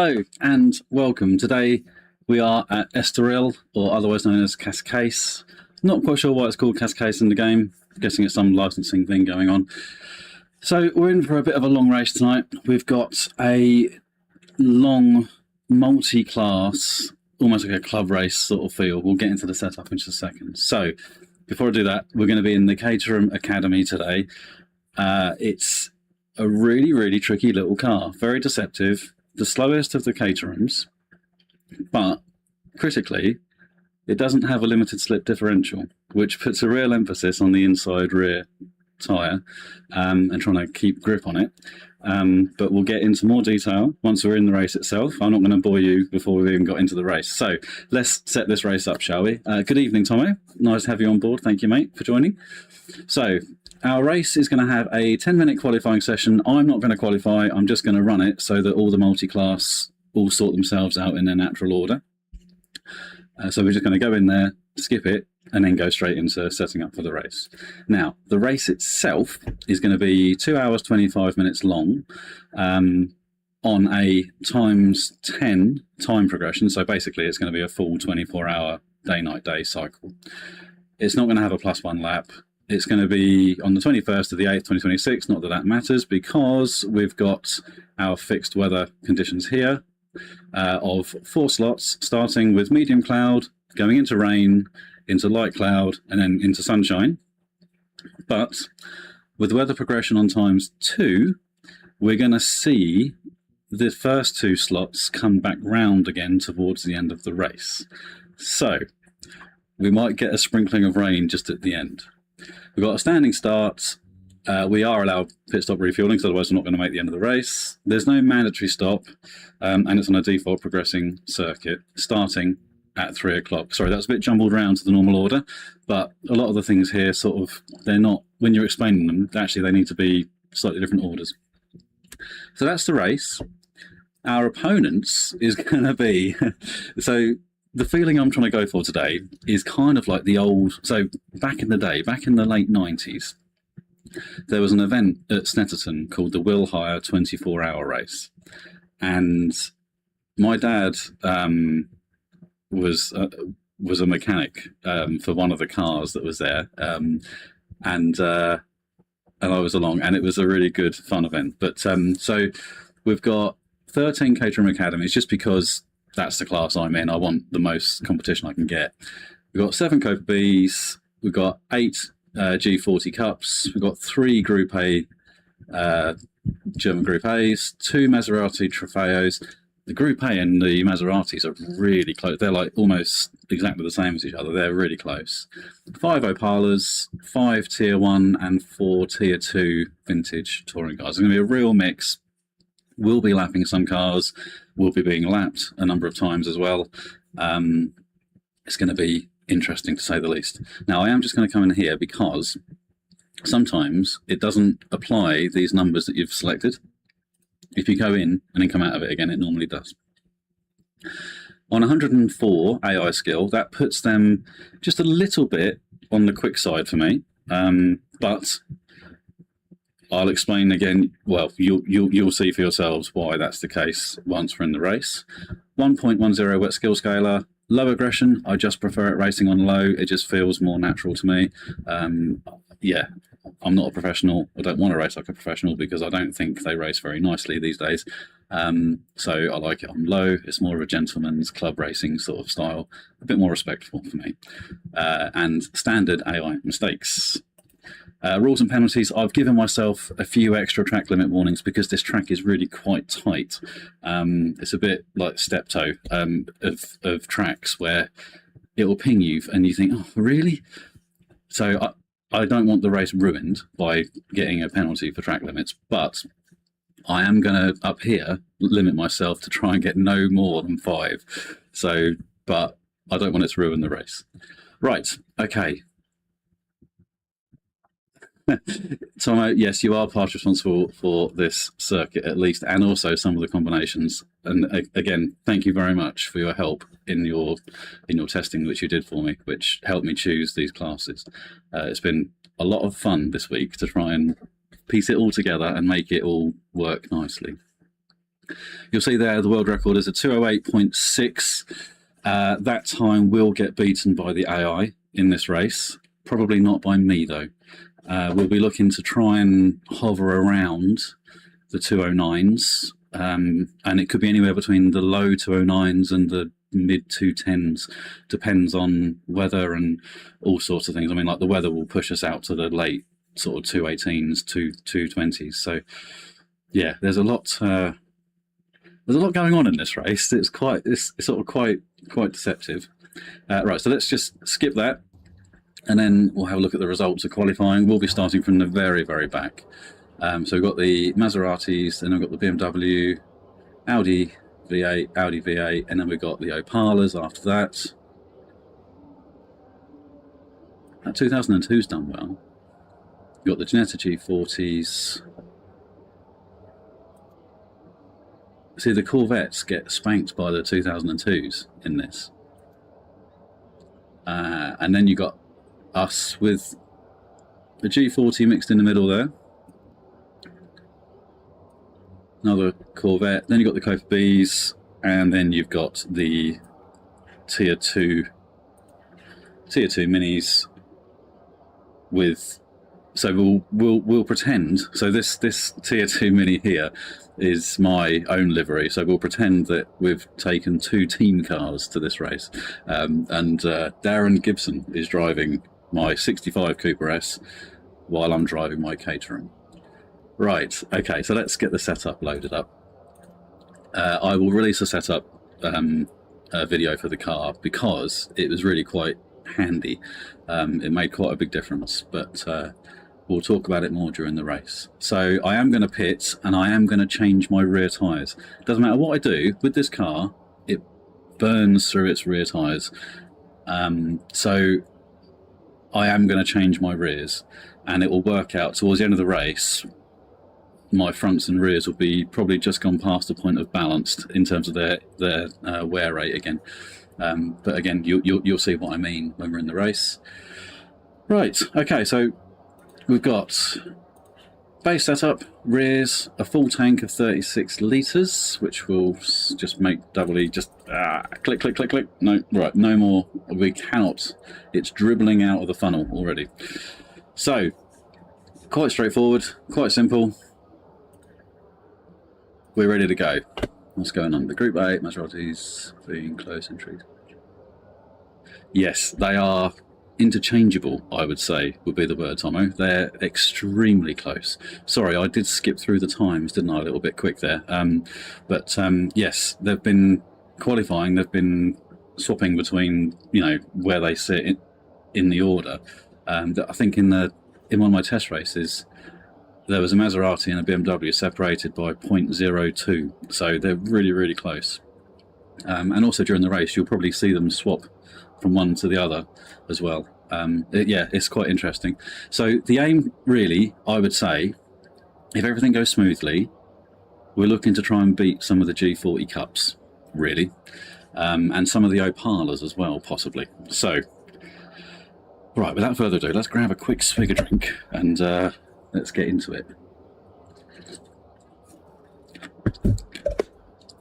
Hello and welcome. Today we are at Estoril, or otherwise known as Cascais. Not quite sure why it's called Cascais in the game. I'm guessing it's some licensing thing going on. So we're in for a bit of a long race tonight. We've got a long multi-class, almost like a club race sort of feel. We'll get into the setup in just a second. So before I do that, we're going to be in the Caterham Academy today. It's a really tricky little car, very deceptive. The slowest of the Caterhams, but critically, it doesn't have a limited slip differential, which puts a real emphasis on the inside rear tyre and trying to keep grip on it. But we'll get into more detail once we're in the race itself. I'm not going to bore you before we've even got into the race. So let's set this race up, shall we? Good evening, Tomo. Nice to have you on board. Thank you, mate, for joining. So our race is going to have a 10-minute qualifying session. I'm not going to qualify. I'm just going to run it so that all the multi-class all sort themselves out in their natural order. So we're just going to go in there, skip it, and then go straight into setting up for the race. Now, the race itself is going to be 2 hours, 25 minutes long on a ×10 time progression. So basically, it's going to be a full 24-hour day-night-day cycle. It's not going to have a +1 lap. It's going to be on the 21st of the 8th, 2026. Not that that matters because we've got our fixed weather conditions here of 4 slots, starting with medium cloud, going into rain, into light cloud, and then into sunshine. But with weather progression on ×2, we're going to see the first 2 slots come back round again towards the end of the race. So we might get a sprinkling of rain just at the end. We've got a standing start. We are allowed pit stop refueling, so otherwise we're not going to make the end of the race. There's no mandatory stop, and it's on a default progressing circuit, starting at 3 o'clock. Sorry, that's a bit jumbled around to the normal order, but a lot of the things here sort of, they're not, when you're explaining them, actually they need to be slightly different orders. So that's the race. Our opponents is going to be, so the feeling I'm trying to go for today is kind of like the old, so back in the day, back in the late 90s, there was an event at Snetterton called the Will Hire 24-hour race. And my dad was a mechanic for one of the cars that was there. And I was along, and it was a really good, fun event. But so we've got 13 Caterham Academies, just because that's the class I'm in. I want the most competition I can get. We've got 7 CopaBs, we've got 8 G40 Cups, we've got 3 Group A German Group A's, 2 Maserati Trofeos. The Group A and the Maseratis are really close. They're like almost exactly the same as each other. They're really close. 5 Opalas, 5 Tier 1 and 4 Tier 2 vintage touring cars. It's going to be a real mix. We'll be lapping some cars. We'll be being lapped a number of times as well. It's going to be interesting to say the least. Now, I am just going to come in here because sometimes it doesn't apply these numbers that you've selected. If you go in and then come out of it again, it normally does. On 104 AI skill, that puts them just a little bit on the quick side for me, but I'll explain again. Well, you'll see for yourselves why that's the case once we're in the race. 1.10 wet skill scaler, low aggression. I just prefer it racing on low. It just feels more natural to me. Yeah, I'm not a professional. I don't want to race like a professional because I don't think they race very nicely these days. So I like it on low. It's more of a gentleman's club racing sort of style, a bit more respectful for me. And standard AI mistakes. Rules and penalties. I've given myself a few extra track limit warnings because this track is really quite tight. It's a bit like Steptoe of tracks where it will ping you and you think, oh, really? So I don't want the race ruined by getting a penalty for track limits, but I am going to, up here, limit myself to try and get no more than 5. So, but I don't want it to ruin the race. Right, okay. Tomo, yes, you are partially responsible for this circuit at least, and also some of the combinations. And again, thank you very much for your help in your testing, which you did for me, which helped me choose these classes. It's been a lot of fun this week to try and piece it all together and make it all work nicely. You'll see there the world record is a 2:08.6. That time will get beaten by the AI in this race. Probably not by me though. We'll be looking to try and hover around the 2:09s, and it could be anywhere between the low 2:09s and the mid 2:10s. Depends on weather and all sorts of things. I mean, like the weather will push us out to the late sort of 2:18s, 2:20s. So yeah, there's a lot going on in this race. It's sort of quite deceptive. Right, so let's just skip that, and then we'll have a look at the results of qualifying. We'll be starting from the very back. So we've got the Maseratis, then we've got the BMW, Audi V8, and then we've got the Opalas after that. That 2002's done well. We've got the Ginetta G40s. See, the Corvettes get spanked by the 2002s in this. And then you got us with the G40 mixed in the middle there. Another Corvette. Then you've got the CopaBs, and then you've got the Tier 2 minis with. So we'll pretend. So this Tier 2 mini here is my own livery. So we'll pretend that we've taken 2 team cars to this race, and Darren Gibson is driving my 65 Cooper S while I'm driving my Caterham. Right, okay, so let's get the setup loaded up. I will release a setup video for the car because it was really quite handy. It made quite a big difference, but we'll talk about it more during the race. So I am going to pit, and I am going to change my rear tyres. Doesn't matter what I do with this car, it burns through its rear tyres. So I am going to change my rears, and it will work out towards the end of the race. My fronts and rears will be probably just gone past the point of balanced in terms of their wear rate again. But again, you'll see what I mean when we're in the race. Right, okay, so we've got base setup, rears, a full tank of 36 litres, which will just make doubly just click. No, right, no more. We cannot. It's dribbling out of the funnel already. So, quite straightforward, quite simple. We're ready to go. What's going on? The Group 8 Maseratis being close entries. Yes, they are interchangeable, I would say, would be the word, Tomo. They're extremely close. Sorry, I did skip through the times, didn't I? A little bit quick there. But yes, they've been qualifying. They've been swapping between, where they sit in the order. I think in one of my test races, there was a Maserati and a BMW separated by 0.02, so they're really close. And also during the race, you'll probably see them swap from one to the other as well. Yeah, it's quite interesting. So the aim, really, I would say, if everything goes smoothly, we're looking to try and beat some of the G40 Cups, really, and some of the Opalas as well, possibly. So, right, without further ado, let's grab a quick swig of drink and let's get into it.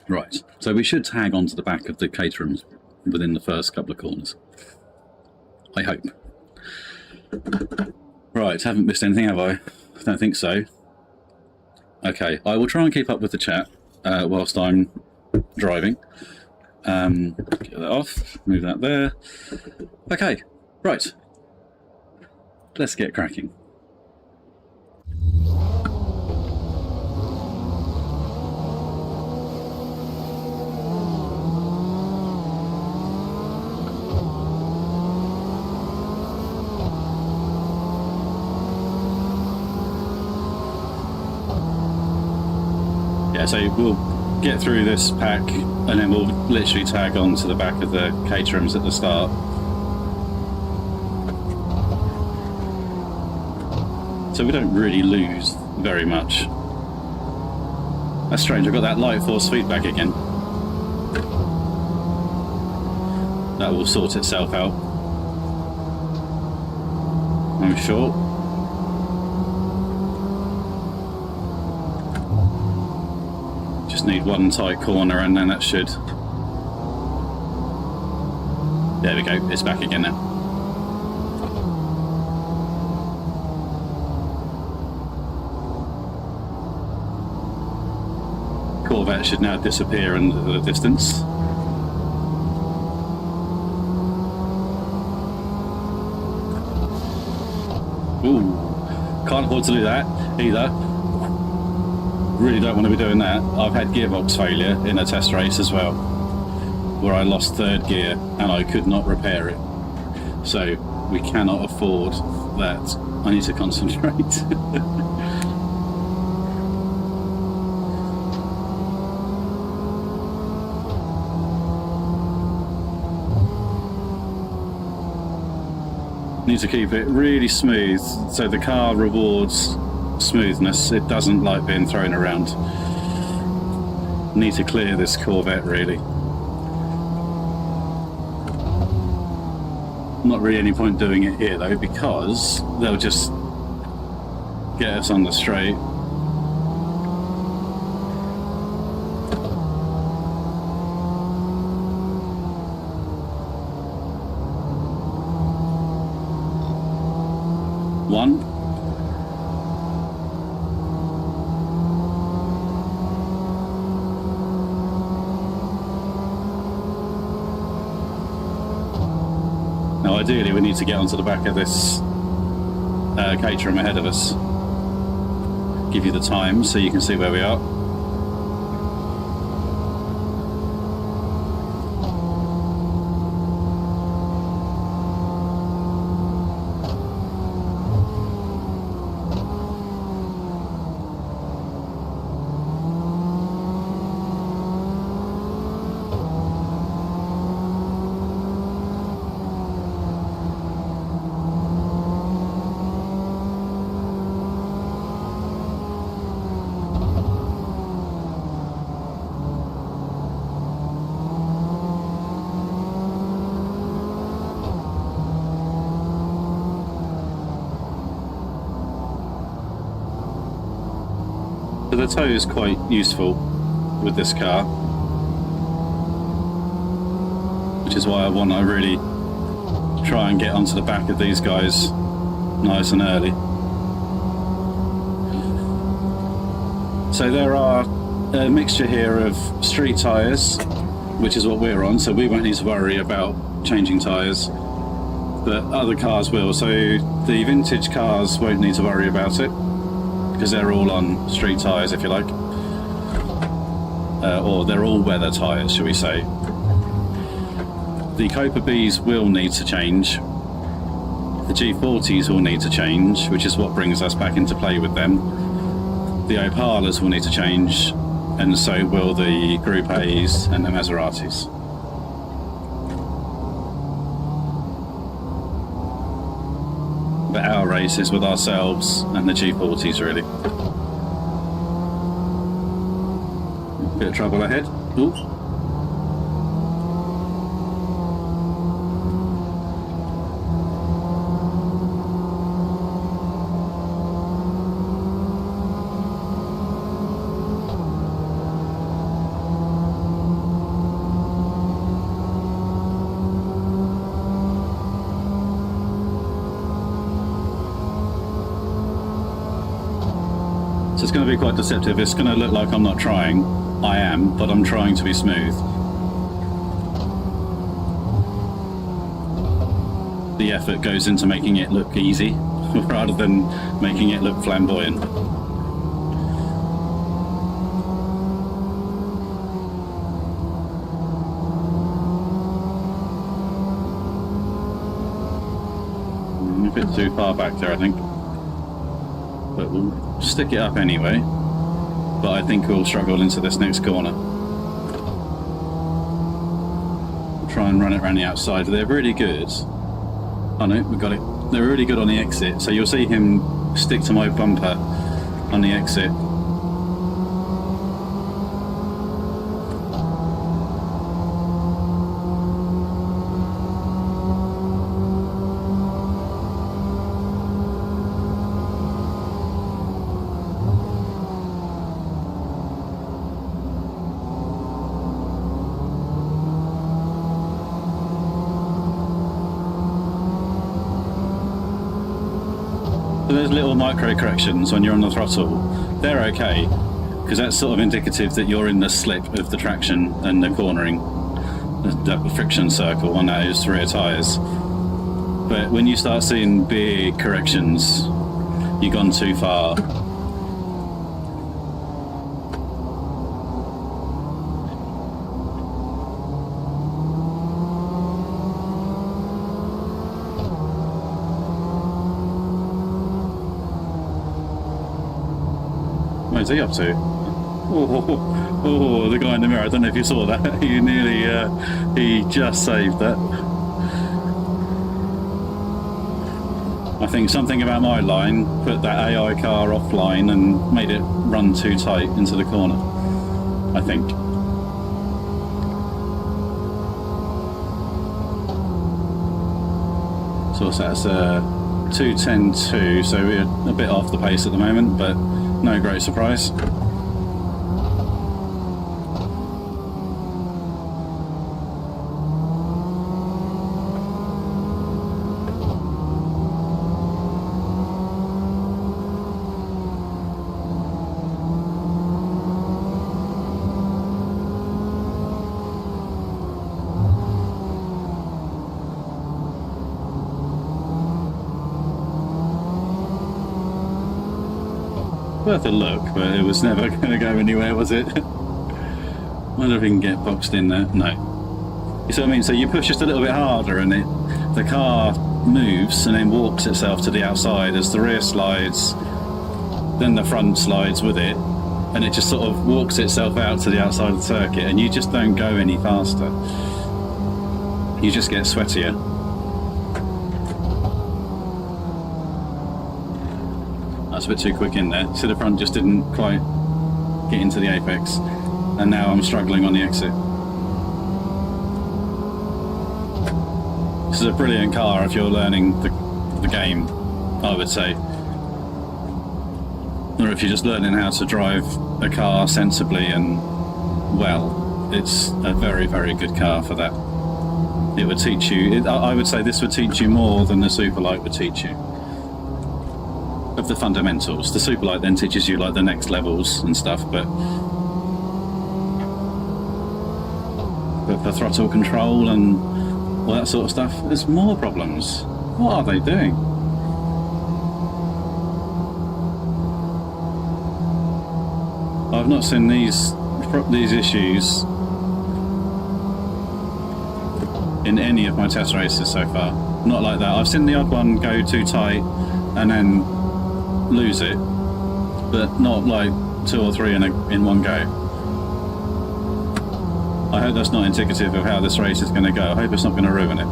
Right, so we should tag onto the back of the Caterhams within the first couple of corners. I hope. Right, haven't missed anything, have I? I don't think so. Okay, I will try and keep up with the chat whilst I'm driving. Get that off, move that there. Okay, right. Let's get cracking. Yeah, so we'll get through this pack and then we'll literally tag on to the back of the Caterhams at the start. So we don't really lose very much. That's strange, I've got that light force feedback again. That will sort itself out, I'm sure. need one tight corner and then that should... There we go, it's back again now. Corvette should now disappear into the distance. Ooh, can't afford to do that either. Really don't want to be doing that. I've had gearbox failure in a test race as well, where I lost third gear and I could not repair it. So we cannot afford that. I need to concentrate. Need to keep it really smooth so the car rewards smoothness. It doesn't like being thrown around. Need to clear this Corvette really. Not really any point doing it here though, because they'll just get us on the straight. One. Now ideally we need to get onto the back of this Caterham ahead of us. Give you the time so you can see where we are. So the tow is quite useful with this car, which is why I want to really try and get onto the back of these guys nice and early. So there are a mixture here of street tyres, which is what we're on, so we won't need to worry about changing tyres, but other cars will. So the vintage cars won't need to worry about it, because they're all on street tyres, if you like, or they're all weather tyres, shall we say. The CopaBs will need to change. The G40s will need to change, which is what brings us back into play with them. The Opalas will need to change, and so will the Group A's and the Maseratis. But our race is with ourselves and the G40s really. Bit of trouble ahead. Ooh. So it's going to be quite deceptive. It's going to look like I'm not trying. I am, but I'm trying to be smooth. The effort goes into making it look easy rather than making it look flamboyant. A bit too far back there, I think. But we'll stick it up anyway. But I think we'll struggle into this next corner. We'll try and run it around the outside. They're really good. Oh no, we got it. They're really good on the exit. So you'll see him stick to my bumper on the exit. So those little micro corrections when you're on the throttle, they're okay, because that's sort of indicative that you're in the slip of the traction and the cornering, the friction circle on those rear tyres. But when you start seeing big corrections, you've gone too far. Where's he up to? Oh, the guy in the mirror, I don't know if you saw that. He nearly, he just saved that. I think something about my line put that AI car offline and made it run too tight into the corner, I think. So that's 2:10.2, so we're a bit off the pace at the moment, but no great surprise. Worth a look, but it was never going to go anywhere, was it? Wonder if we can get boxed in there. No. You see what I mean? So you push just a little bit harder and the car moves and then walks itself to the outside as the rear slides, then the front slides with it, and it just sort of walks itself out to the outside of the circuit, and you just don't go any faster. You just get sweatier. That's a bit too quick in there. So the front just didn't quite get into the apex, and now I'm struggling on the exit. This is a brilliant car if you're learning the game, I would say. Or if you're just learning how to drive a car sensibly and well, it's a very, very good car for that. It would teach you, I would say this would teach you more than the Superlight would teach you. Of the fundamentals. The Superlight then teaches you like the next levels and stuff, but for throttle control and all that sort of stuff, there's more problems. What are they doing? I've not seen these issues in any of my test races so far. Not like that. I've seen the odd one go too tight and then lose it, but not like 2 or 3 in one go. I hope that's not indicative of how this race is going to go. I hope it's not going to ruin it.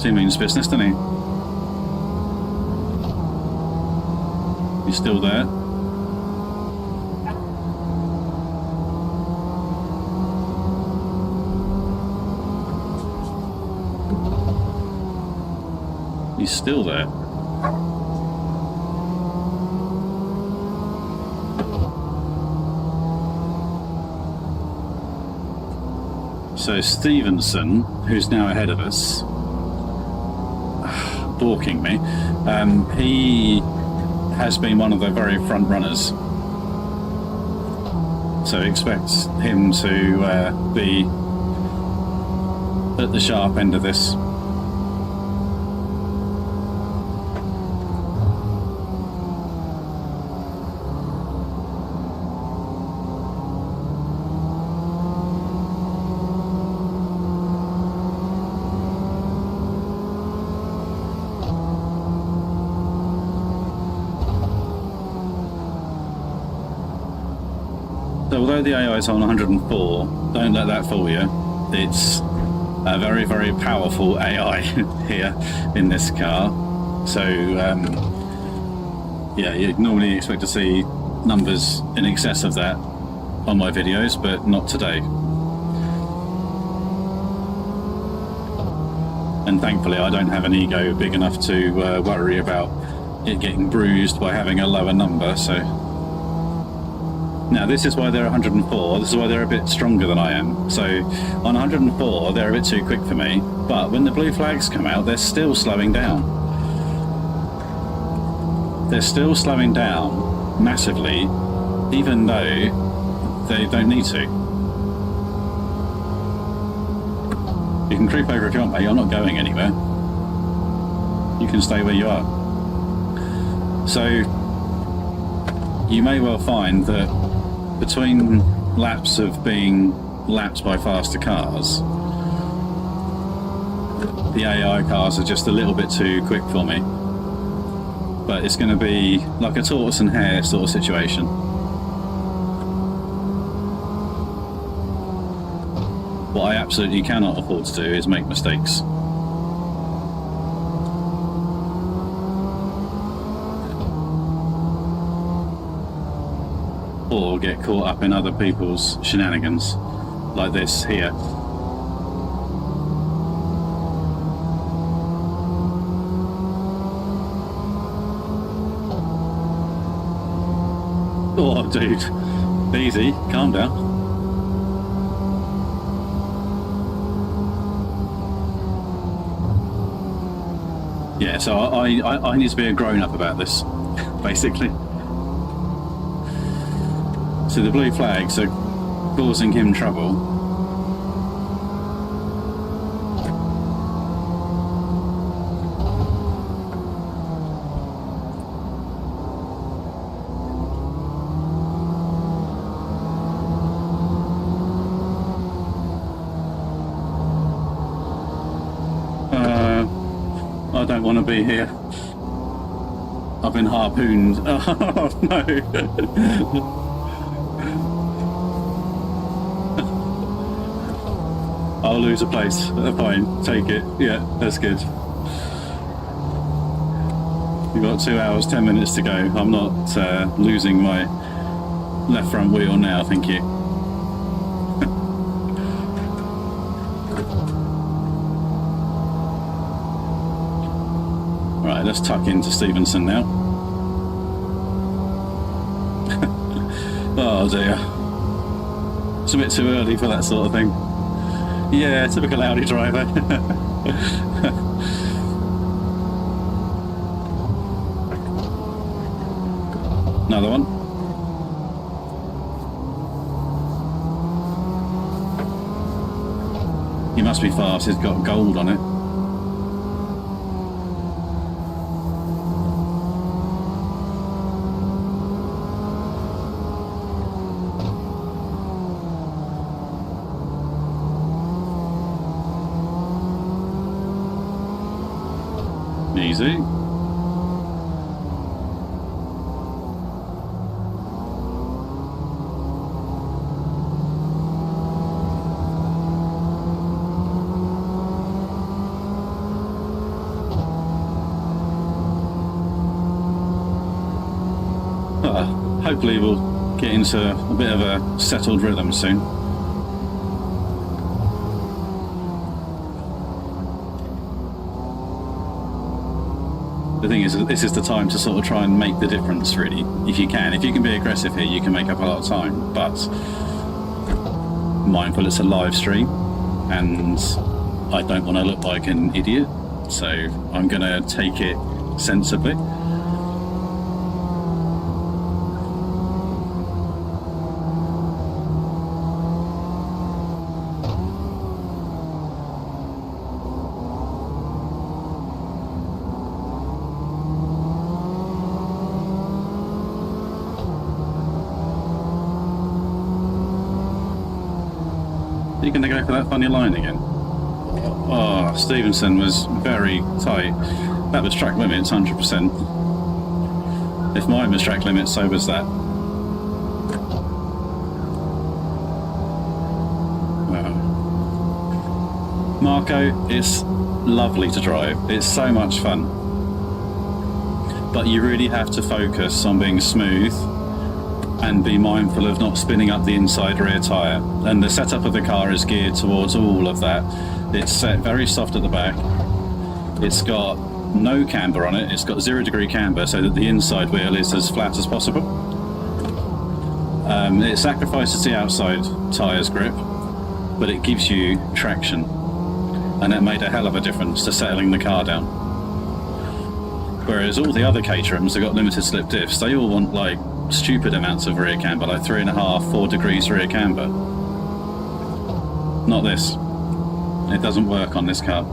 He means business, doesn't he? He's still there. He's still there. So Stevenson, who's now ahead of us, balking me, he has been one of the very front runners. So expect him to be at the sharp end of this. So although the AI is on 104, don't let that fool you. It's a very, very powerful AI here in this car. So yeah, you'd normally expect to see numbers in excess of that on my videos, but not today. And thankfully I don't have an ego big enough to worry about it getting bruised by having a lower number, so Now this is why they're 104, this is why they're a bit stronger than I am. So on 104 they're a bit too quick for me, but when the blue flags come out they're still slowing down. They're still slowing down massively, even though they don't need to. You can creep over if you want, mate, you're not going anywhere. You can stay where you are. So you may well find that between laps of being lapped by faster cars, the AI cars are just a little bit too quick for me. But it's going to be like a tortoise and hare sort of situation. What I absolutely cannot afford to do is make mistakes. Or get caught up in other people's shenanigans, like this here. Oh, dude. Easy, calm down. Yeah, so I need to be a grown-up about this, basically. So the blue flags are causing him trouble. I don't want to be here. I've been harpooned. Oh no. I'll lose a place. Fine, take it. Yeah, that's good. We've got 2 hours, 10 minutes to go. I'm not losing my left front wheel now, thank you. Right, let's tuck into Stevenson now. Oh dear. It's a bit too early for that sort of thing. Yeah, typical Audi driver. Another one. He must be fast, he's got gold on it. Easy. Hopefully we'll get into a bit of a settled rhythm soon. The thing is, this is the time to sort of try and make the difference, really, if you can. If you can be aggressive here, you can make up a lot of time, but mindful it's a live stream, and I don't want to look like an idiot, so I'm going to take it sensibly. You're going to go for that funny line again? Oh, Stevenson was very tight. That was track limits, 100%. If mine was track limits, so was that. Marco, it's lovely to drive. It's so much fun. But you really have to focus on being smooth and be mindful of not spinning up the inside rear tyre. And the setup of the car is geared towards all of that. It's set very soft at the back. It's got no camber on it. It's got 0 degree camber so that the inside wheel is as flat as possible. It sacrifices the outside tyres grip, but it gives you traction, and that made a hell of a difference to settling the car down. Whereas all the other Caterhams that got limited slip diffs, they all want like stupid amounts of rear camber, like 3.5, 4 degrees rear camber. Not this. It doesn't work on this car.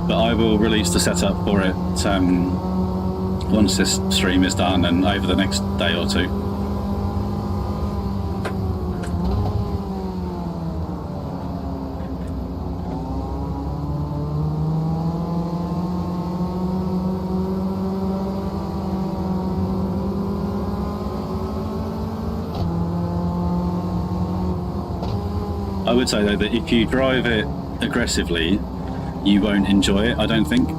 But I will release the setup for it once this stream is done and over the next day or two. I would say though that if you drive it aggressively, you won't enjoy it, I don't think.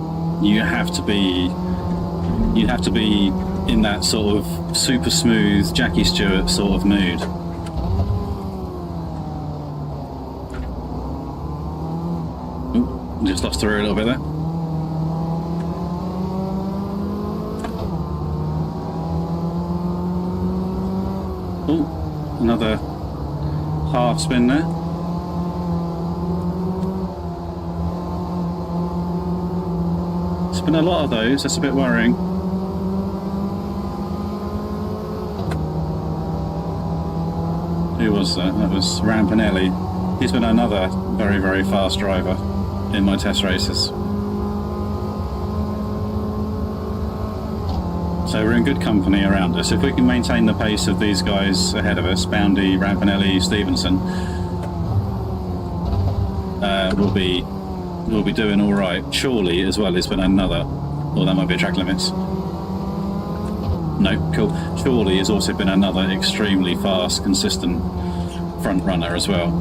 You have to be in that sort of super smooth Jackie Stewart sort of mood. Ooh, just lost her a little bit there. Oh, another half spin there. Been a lot of those, that's a bit worrying. Who was that? That was Rampanelli. He's been another very, very fast driver in my test races. So we're in good company around us. If we can maintain the pace of these guys ahead of us, Boundy, Rampanelli, Stevenson, we'll be doing all right. Chorley as well has been another, or that might be track limits. No, cool. Chorley has also been another extremely fast, consistent front runner as well.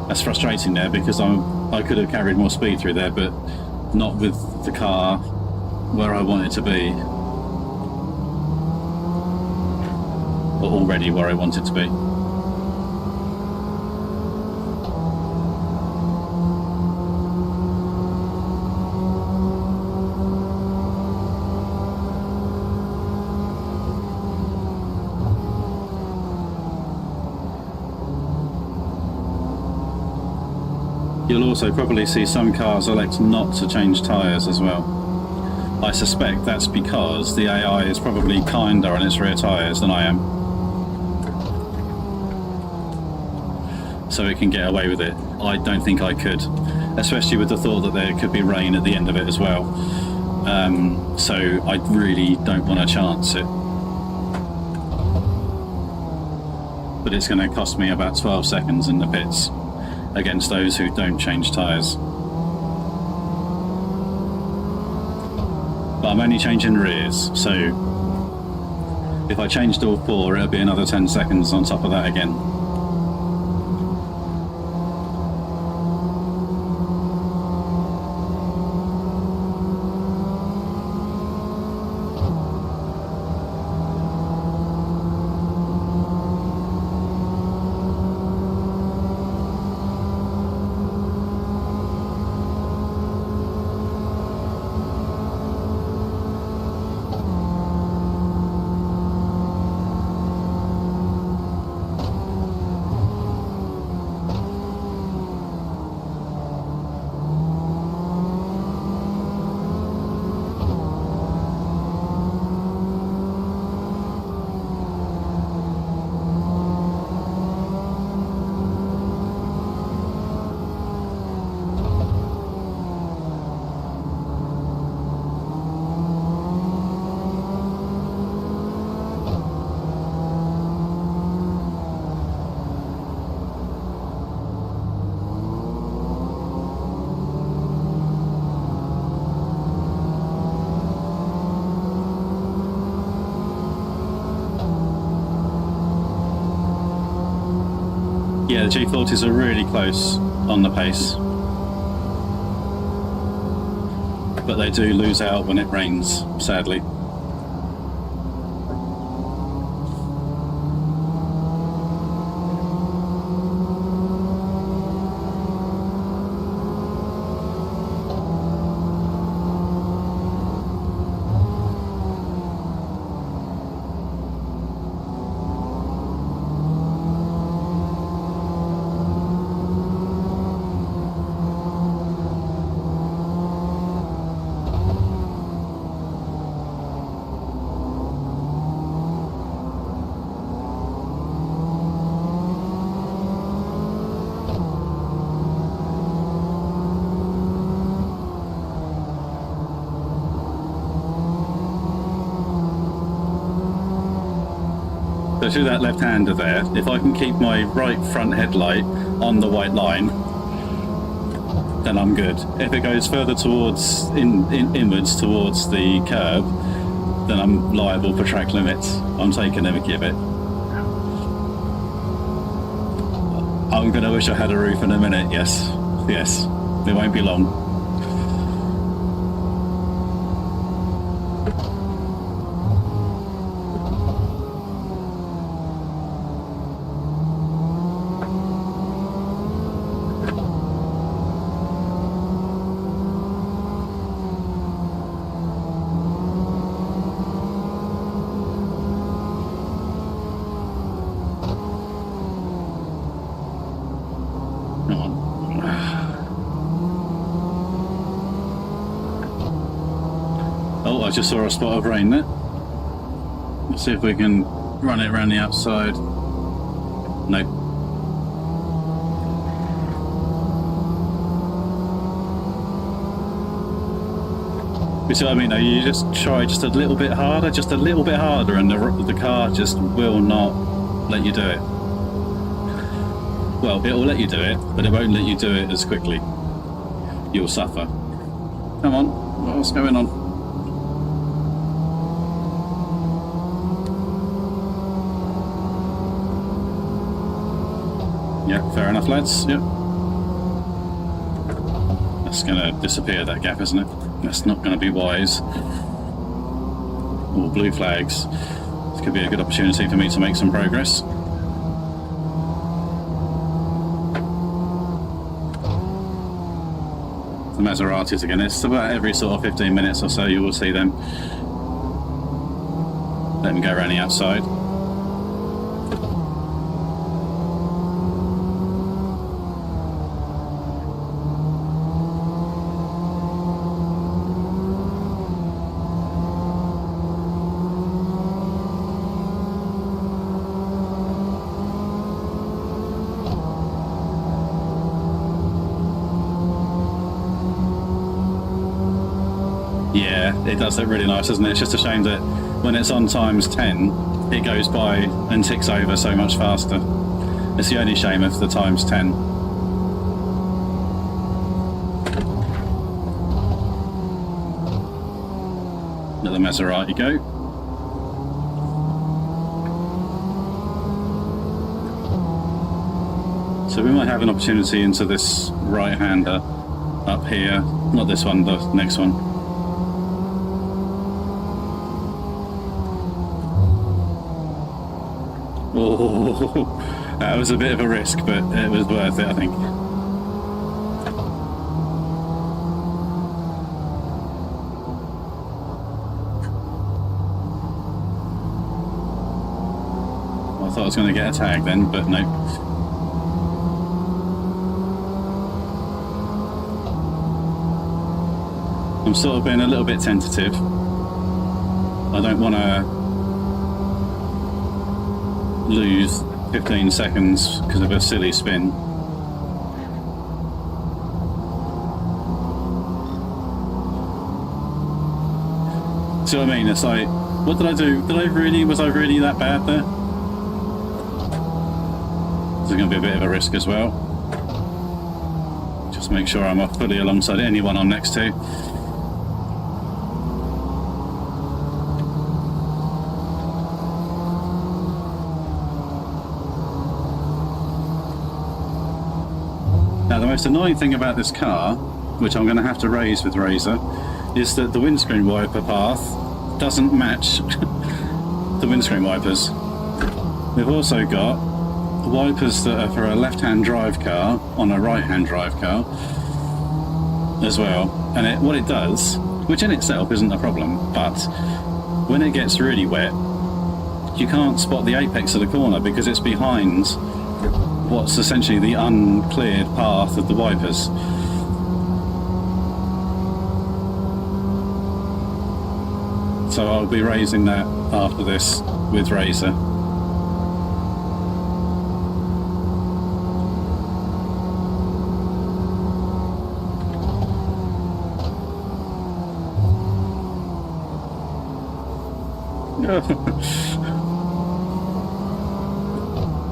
That's frustrating there because I could have carried more speed through there, but not with the car where I want it to be, or already where I want it to be. You'll also probably see some cars elect not to change tyres as well. I suspect that's because the AI is probably kinder on its rear tyres than I am. So it can get away with it. I don't think I could, especially with the thought that there could be rain at the end of it as well. So I really don't want to chance it. But it's going to cost me about 12 seconds in the pits against those who don't change tyres. But I'm only changing rears, so if I changed all four, it'll be another 10 seconds on top of that again. Yeah, the G40s are really close on the pace, but they do lose out when it rains, sadly. So to that left-hander there, if I can keep my right front headlight on the white line, then I'm good. If it goes further towards, inwards towards the curb, then I'm liable for track limits. I'm taking a mickey of it. I'm going to wish I had a roof in a minute, yes. Yes, it won't be long. Oh, I just saw a spot of rain there. Let's see if we can run it around the outside. Nope. You see what I mean though? You just try just a little bit harder, and the car just will not let you do it. Well, it will let you do it, but it won't let you do it as quickly. You'll suffer. Come on, what's going on? Yeah, fair enough, lads. Yep. That's going to disappear, that gap, isn't it? That's not going to be wise. All blue flags. This could be a good opportunity for me to make some progress. The Maseratis again. It's about every sort of 15 minutes or so you will see them. Let them go around the outside. Yeah, it does look really nice, doesn't it? It's just a shame that when it's on times 10, it goes by and ticks over so much faster. It's the only shame of the times 10. Let the Maserati go. So we might have an opportunity into this right-hander up here. Not this one, the next one. Oh, that was a bit of a risk, but it was worth it, I think. I thought I was going to get a tag then, but no. I'm sort of being a little bit tentative. I don't want to lose 15 seconds because of a silly spin. See what I mean? It's like, what did I do? Was I really that bad there? This is going to be a bit of a risk as well. Just make sure I'm fully alongside anyone I'm next to. Now the most annoying thing about this car, which I'm going to have to raise with Razor, is that the windscreen wiper path doesn't match the windscreen wipers. We've also got wipers that are for a left-hand drive car on a right-hand drive car as well. And what it does, which in itself isn't a problem, but when it gets really wet, you can't spot the apex of the corner because it's behind what's essentially the uncleared path of the wipers. So I'll be raising that after this with Razor.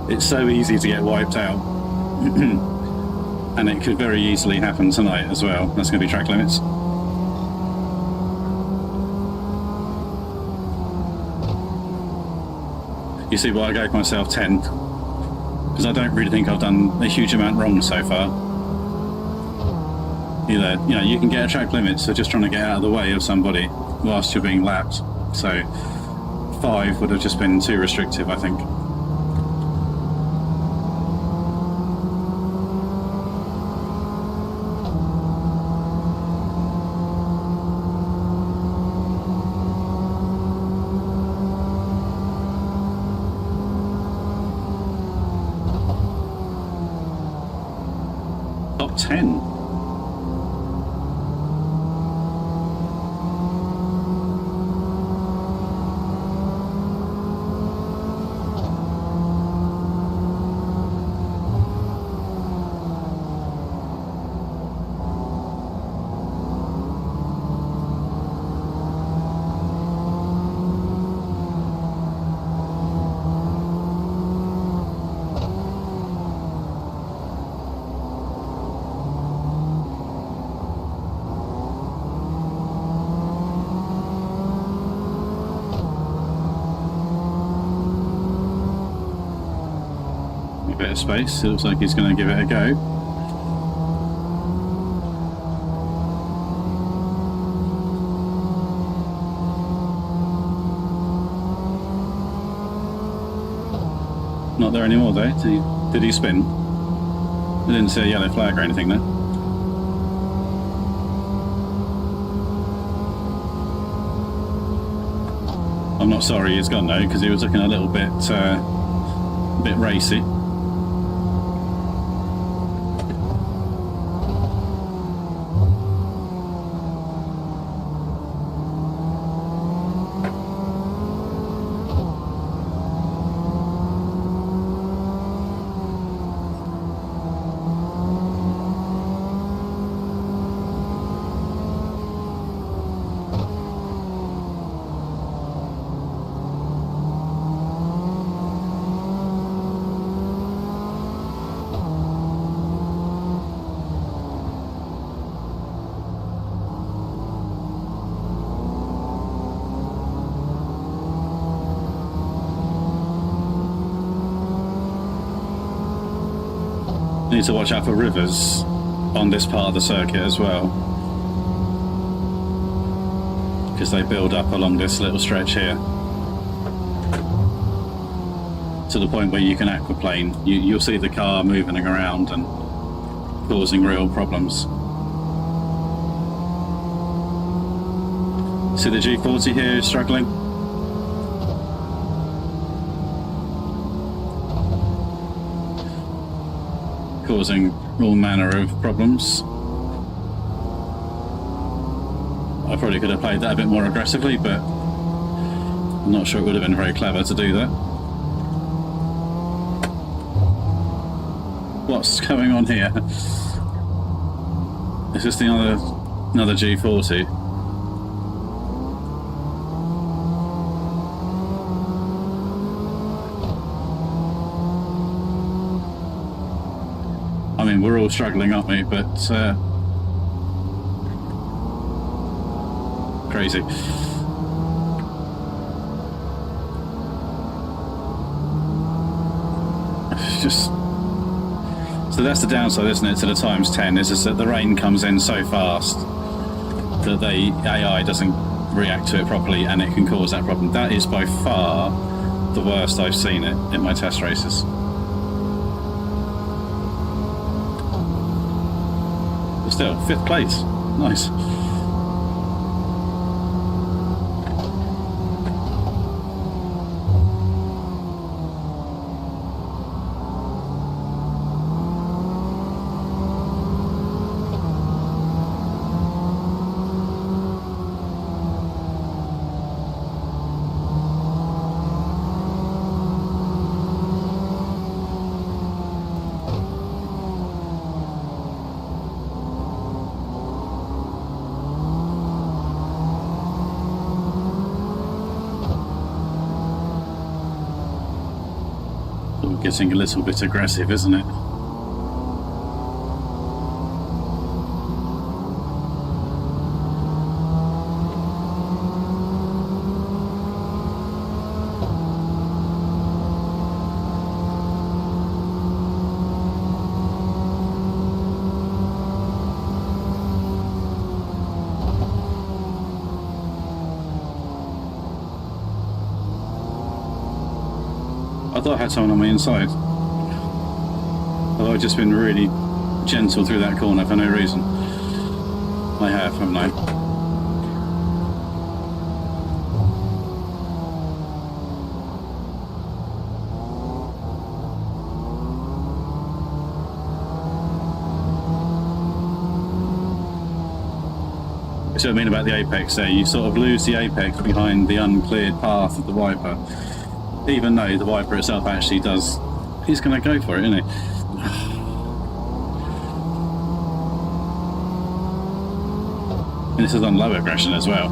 It's so easy to get wiped out. And it could very easily happen tonight as well. That's going to be track limits. You see why I gave myself 10, because I don't really think I've done a huge amount wrong so far. Either, you know, you can get a track limit, so just trying to get out of the way of somebody whilst you're being lapped. So 5 would have just been too restrictive, I think. Top 10. A bit of space. It looks like he's going to give it a go. Not there anymore though. Did he spin? I didn't see a yellow flag or anything there. I'm not sorry he's gone though, because he was looking a little bit racy. Need to watch out for rivers on this part of the circuit as well, because they build up along this little stretch here to the point where you can aquaplane. You'll see the car moving around and causing real problems. See the G40 here is struggling. Causing all manner of problems. I probably could have played that a bit more aggressively, but I'm not sure it would have been very clever to do that. What's going on here? Is this another G40? I mean, we're all struggling, aren't we? But crazy. It's just So that's the downside, isn't it, to the times 10, is just that the rain comes in so fast that the AI doesn't react to it properly, and it can cause that problem. That is by far the worst I've seen it in my test races. But still, 5th place. Nice. Getting a little bit aggressive, isn't it? I thought I had someone on my inside. Although I've just been really gentle through that corner for no reason. I have, haven't I? That's what I mean about the apex there. You sort of lose the apex behind the uncleared path of the wiper. Even though the wiper itself actually does, he's going to go for it, isn't he? And this is on low aggression as well.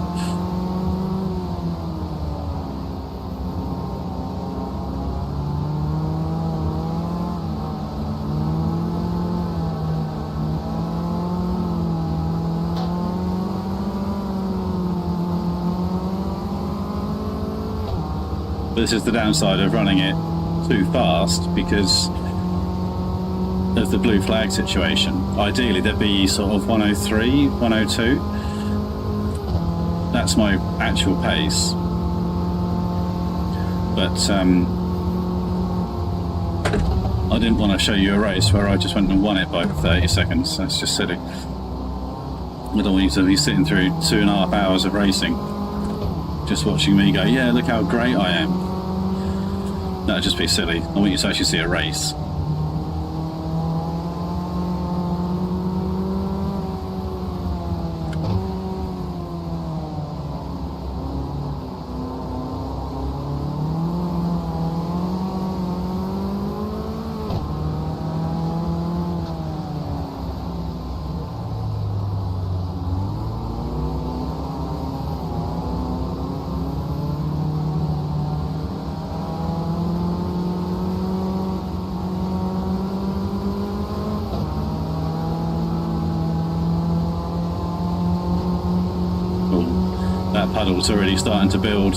This is the downside of running it too fast because of the blue flag situation. Ideally there'd be sort of 103, 102. That's my actual pace. But I didn't want to show you a race where I just went and won it by 30 seconds. That's just silly. I don't want you to be sitting through 2.5 hours of racing just watching me go, yeah, look how great I am. That'd just be silly. I want you to actually see a race. That puddle's already starting to build.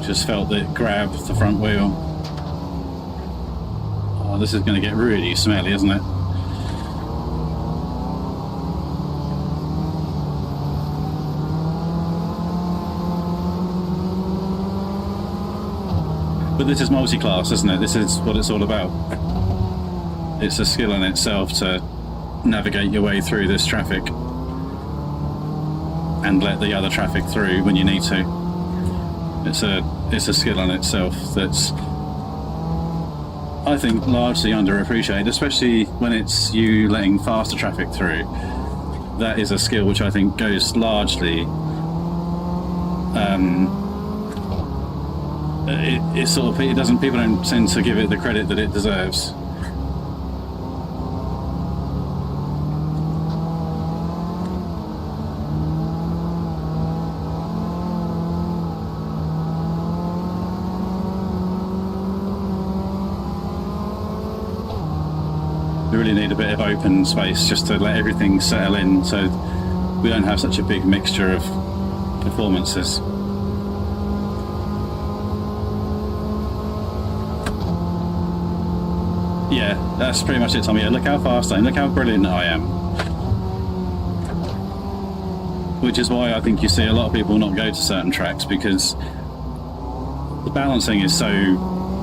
Just felt that it grabbed the front wheel. Oh, this is going to get really smelly, isn't it? But this is multi-class, isn't it? This is what it's all about. It's a skill in itself to navigate your way through this traffic and let the other traffic through when you need to. It's a skill in itself that's, I think, largely underappreciated, especially when it's you letting faster traffic through. That is a skill which I think goes largely it sort of, it doesn't, people don't tend to give it the credit that it deserves. We really need a bit of open space just to let everything settle in so we don't have such a big mixture of performances. Yeah, that's pretty much it, Tommy. Yeah, look how fast I am, look how brilliant I am. Which is why I think you see a lot of people not go to certain tracks, because the balancing is so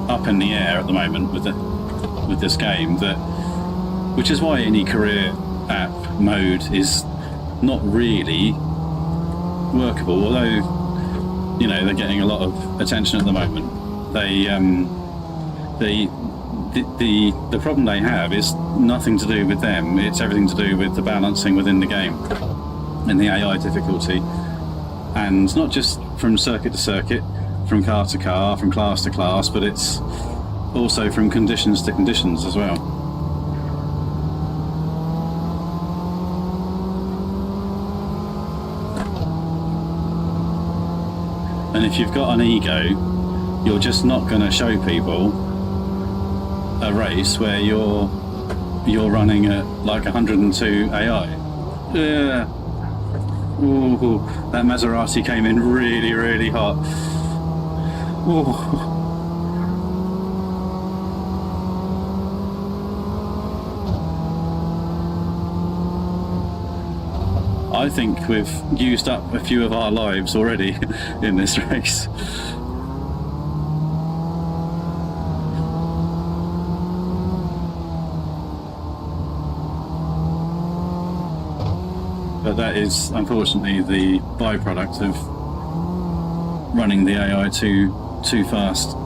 up in the air at the moment with this game, that which is why any career app mode is not really workable. Although, you know, they're getting a lot of attention at the moment. The problem they have is nothing to do with them. It's everything to do with the balancing within the game and the AI difficulty, and not just from circuit to circuit, from car to car, from class to class, but it's also from conditions to conditions as well. And if you've got an ego, you're just not going to show people a race where you're running at like 102 AI. Yeah. Ooh, that Maserati came in really, really hot. Ooh. I think we've used up a few of our lives already in this race. But that is unfortunately the byproduct of running the AI too fast.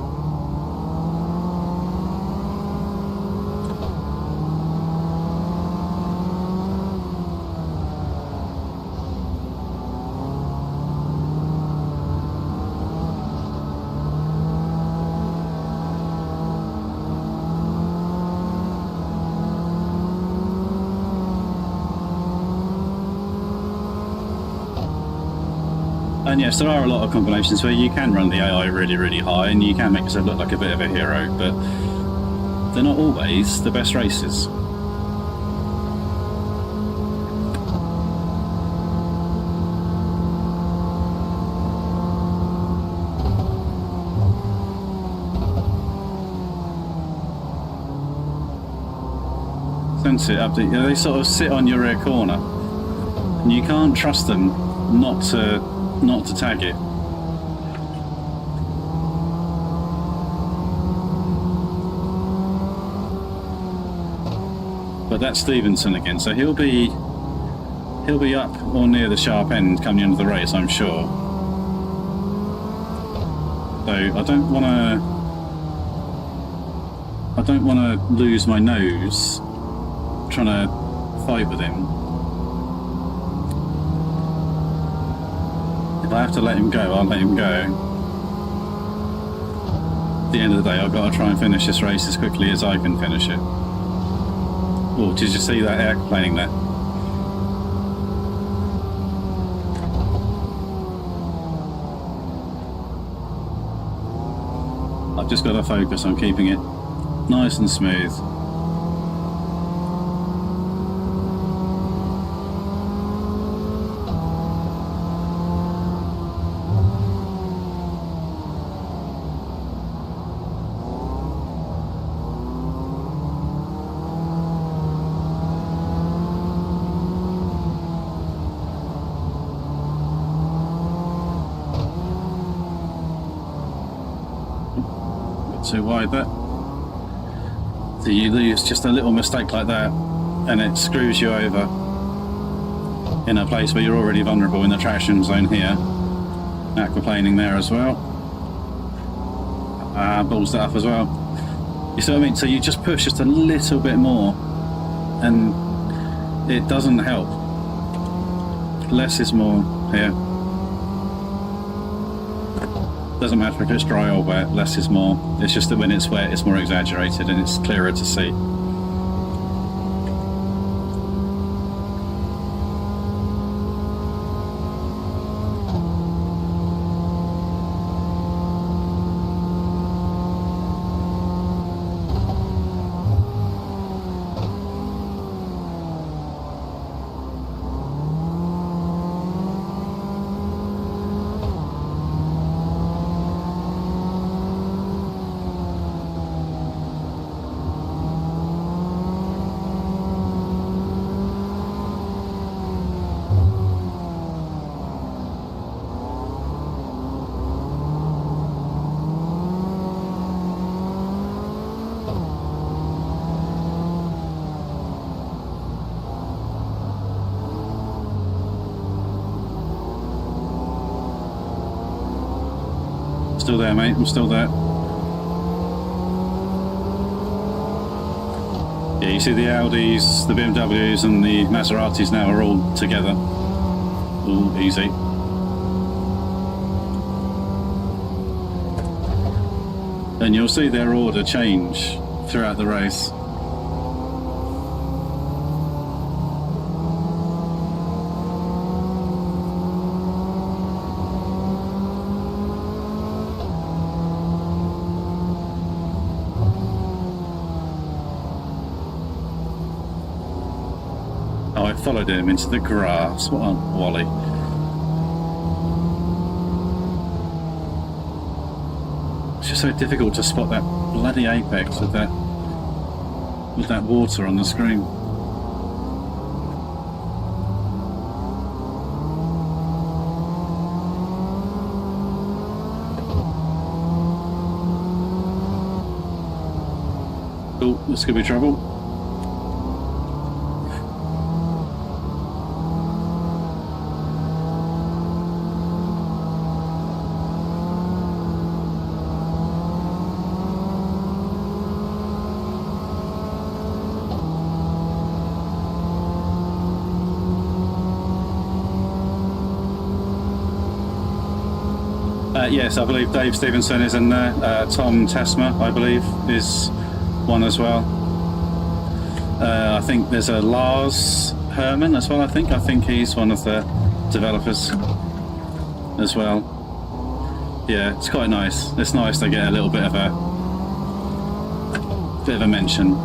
And yes, there are a lot of combinations where you can run the AI really, really high and you can make yourself look like a bit of a hero, but they're not always the best races. Sense it up to, you know, they sort of sit on your rear corner and you can't trust them not to tag it. But that's Stevenson again, so he'll be up or near the sharp end coming into the race, I'm sure. So I don't want to lose my nose trying to fight with him. If I have to let him go, I'll let him go. At the end of the day, I've got to try and finish this race as quickly as I can finish it. Oh, did you see that airplane there? I've just got to focus on keeping it nice and smooth. Too wide there. So you lose just a little mistake like that and it screws you over in a place where you're already vulnerable in the traction zone here. Aquaplaning there as well. Balls that up as well. You see what I mean? So you just push just a little bit more and it doesn't help. Less is more here. Doesn't matter if it's dry or wet, less is more. It's just that when it's wet, it's more exaggerated and it's clearer to see. Still there, mate. I'm still there. Yeah, you see the Audis, the BMWs and the Maseratis now are all together. All easy. And you'll see their order change throughout the race. Oh, I followed him into the grass. What a wally. It's just so difficult to spot that bloody apex with that water on the screen. Oh, this could be trouble. Yes, I believe Dave Stevenson is in there. Tom Tesma, I believe, is one as well. I think there's a Lars Herman as well, I think he's one of the developers as well. Yeah, it's quite nice. It's nice to get a little bit of a mention.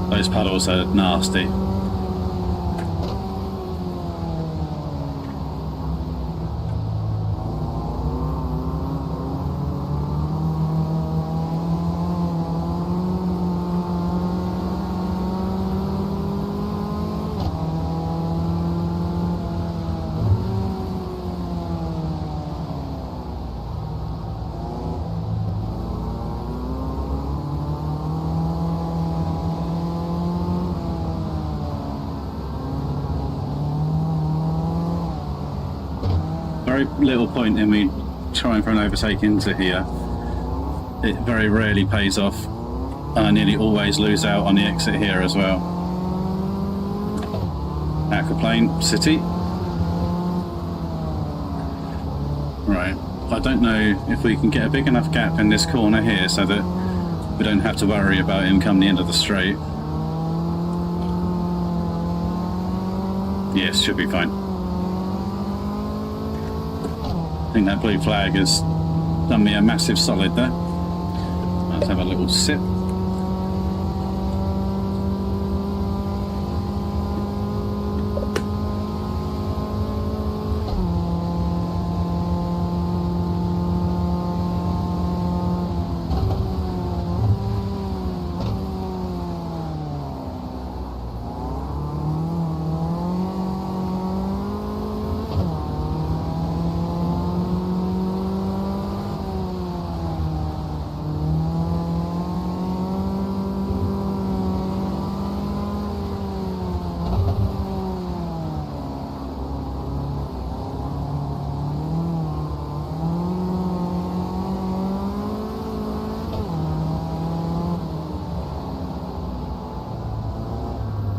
Those puddles are nasty. Very little point in me trying for an overtake into here. It very rarely pays off, and I nearly always lose out on the exit here as well. Aquaplane City. Right, I don't know if we can get a big enough gap in this corner here so that we don't have to worry about him come the end of the straight. Yes, should be fine. I think that blue flag has done me a massive solid there. Let's have a little sip.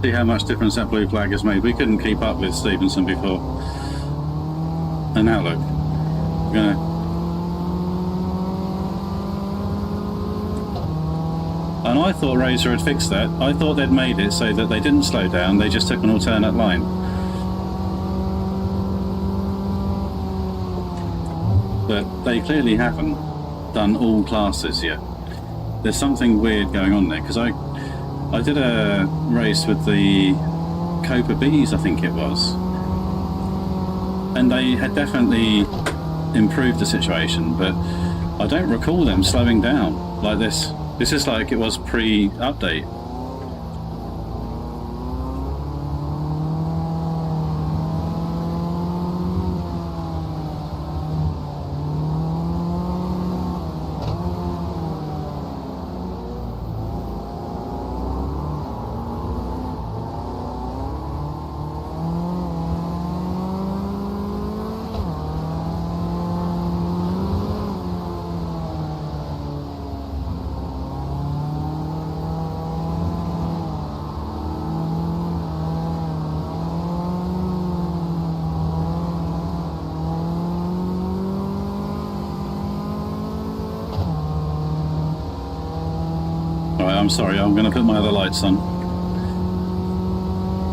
See how much difference that blue flag has made. We couldn't keep up with Stevenson before. And now look, we're gonna... And I thought Razor had fixed that. I thought they'd made it so that they didn't slow down, they just took an alternate line. But they clearly haven't done all classes yet. there's something weird going on there, because I did a race with the CopaBs, I think it was, and they had definitely improved the situation, but I don't recall them slowing down like this. This is like it was pre-update. I'm sorry, I'm going to put my other lights on.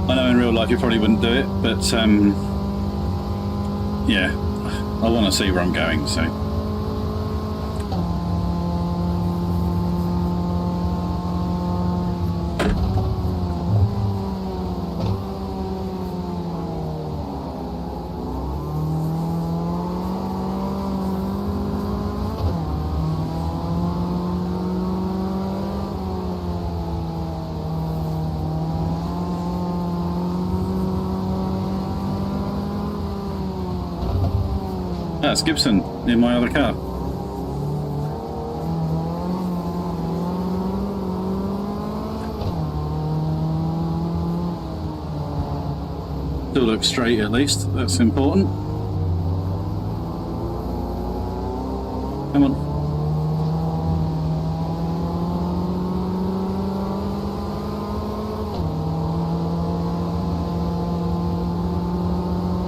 I know in real life you probably wouldn't do it, but yeah, I want to see where I'm going, so. That's Gibson in my other car. Still looks straight at least, that's important. Come on.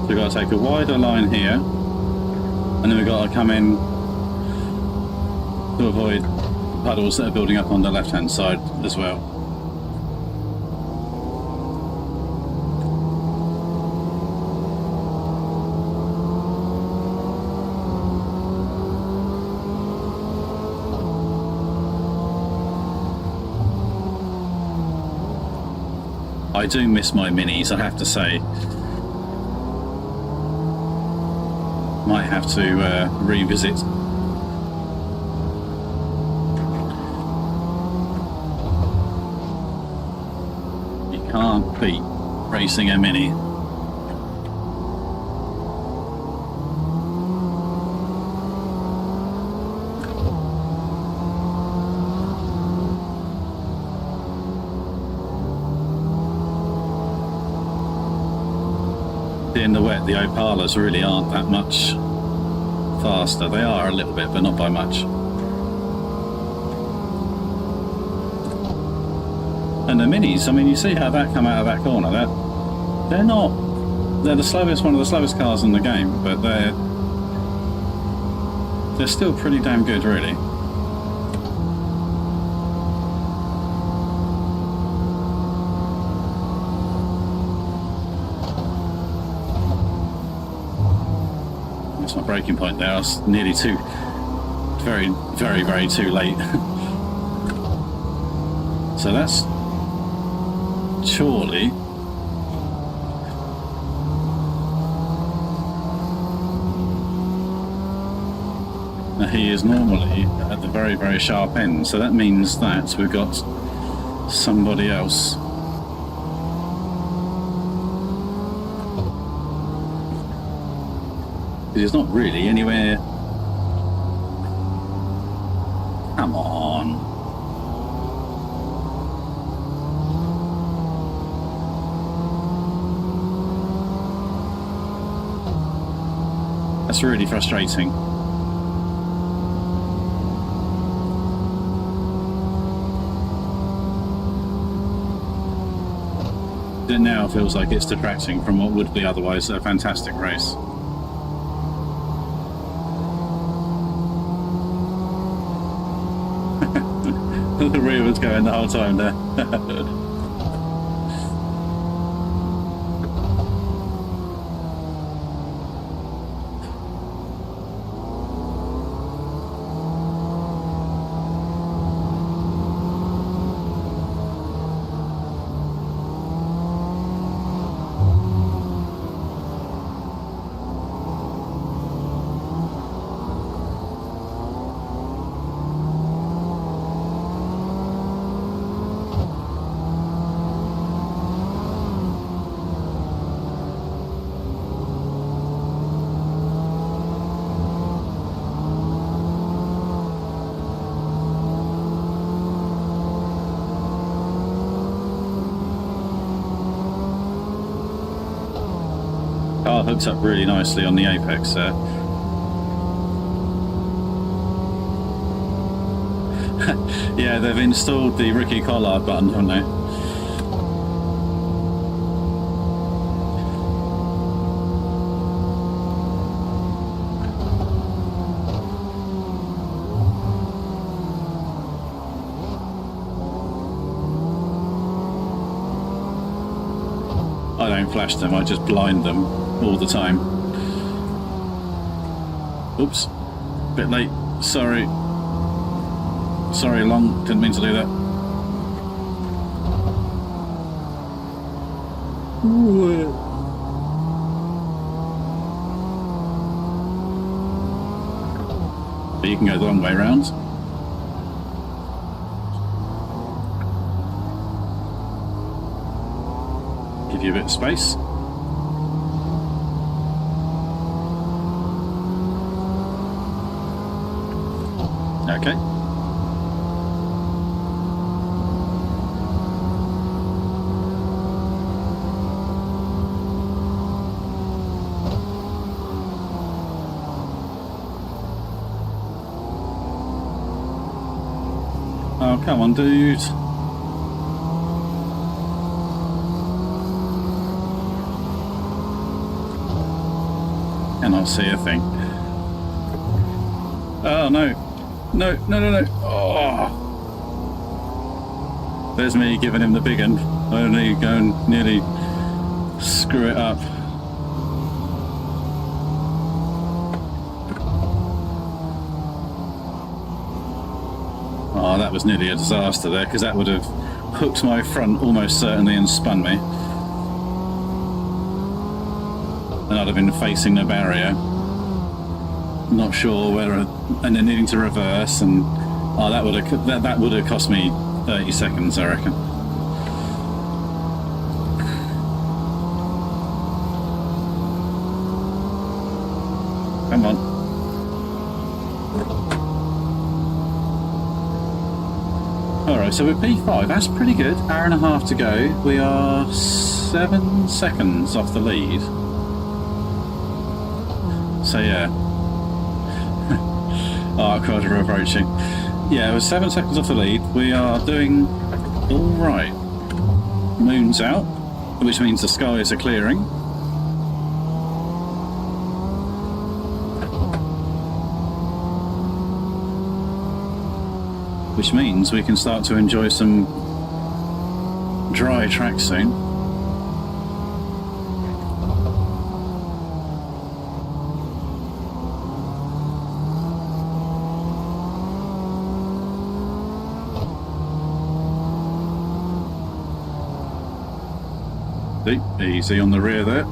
So we've got to take a wider line here. And then we've got to come in to avoid puddles that are building up on the left-hand side as well. I do miss my minis, I have to say. Might have to revisit. You can't beat racing a Mini. In the wet, the Opalas really aren't that much faster. They are a little bit, but not by much. And the Minis, I mean, you see how that come out of that corner. They're the slowest, one of the slowest cars in the game, but they're still pretty damn good, really. My braking point there, I was nearly very, very too late. So that's surely now he is normally at the very sharp end, so that means that we've got somebody else. It's not really anywhere. Come on. That's really frustrating. It now feels like it's detracting from what would be otherwise a fantastic race. The rear was going the whole time there. car hooks up really nicely on the apex there. Yeah, they've installed the Ricky Collard button, haven't they? I don't flash them, I just blind them all the time. Oops, bit late, sorry. Sorry, Long, didn't mean to do that. Ooh. But you can go the long way round. Give you a bit of space. Okay. Oh, come on, dude. Cannot see a thing. Oh, no. No, no, no, no. Oh. There's me giving him the big one. Only go and nearly screw it up. Oh, that was nearly a disaster there, because that would have hooked my front almost certainly and spun me. And I'd have been facing the barrier. Not sure whether, and then needing to reverse, and oh, that would have cost me 30 seconds, I reckon. Come on. Alright, so we're P5, that's pretty good. Hour and a half to go. We are 7 seconds off the lead. So yeah. Oh, God, we're approaching. Yeah, we're 7 seconds off the lead. We are doing alright. Moon's out, which means the skies are clearing. Which means we can start to enjoy some dry track soon. Easy on the rear there.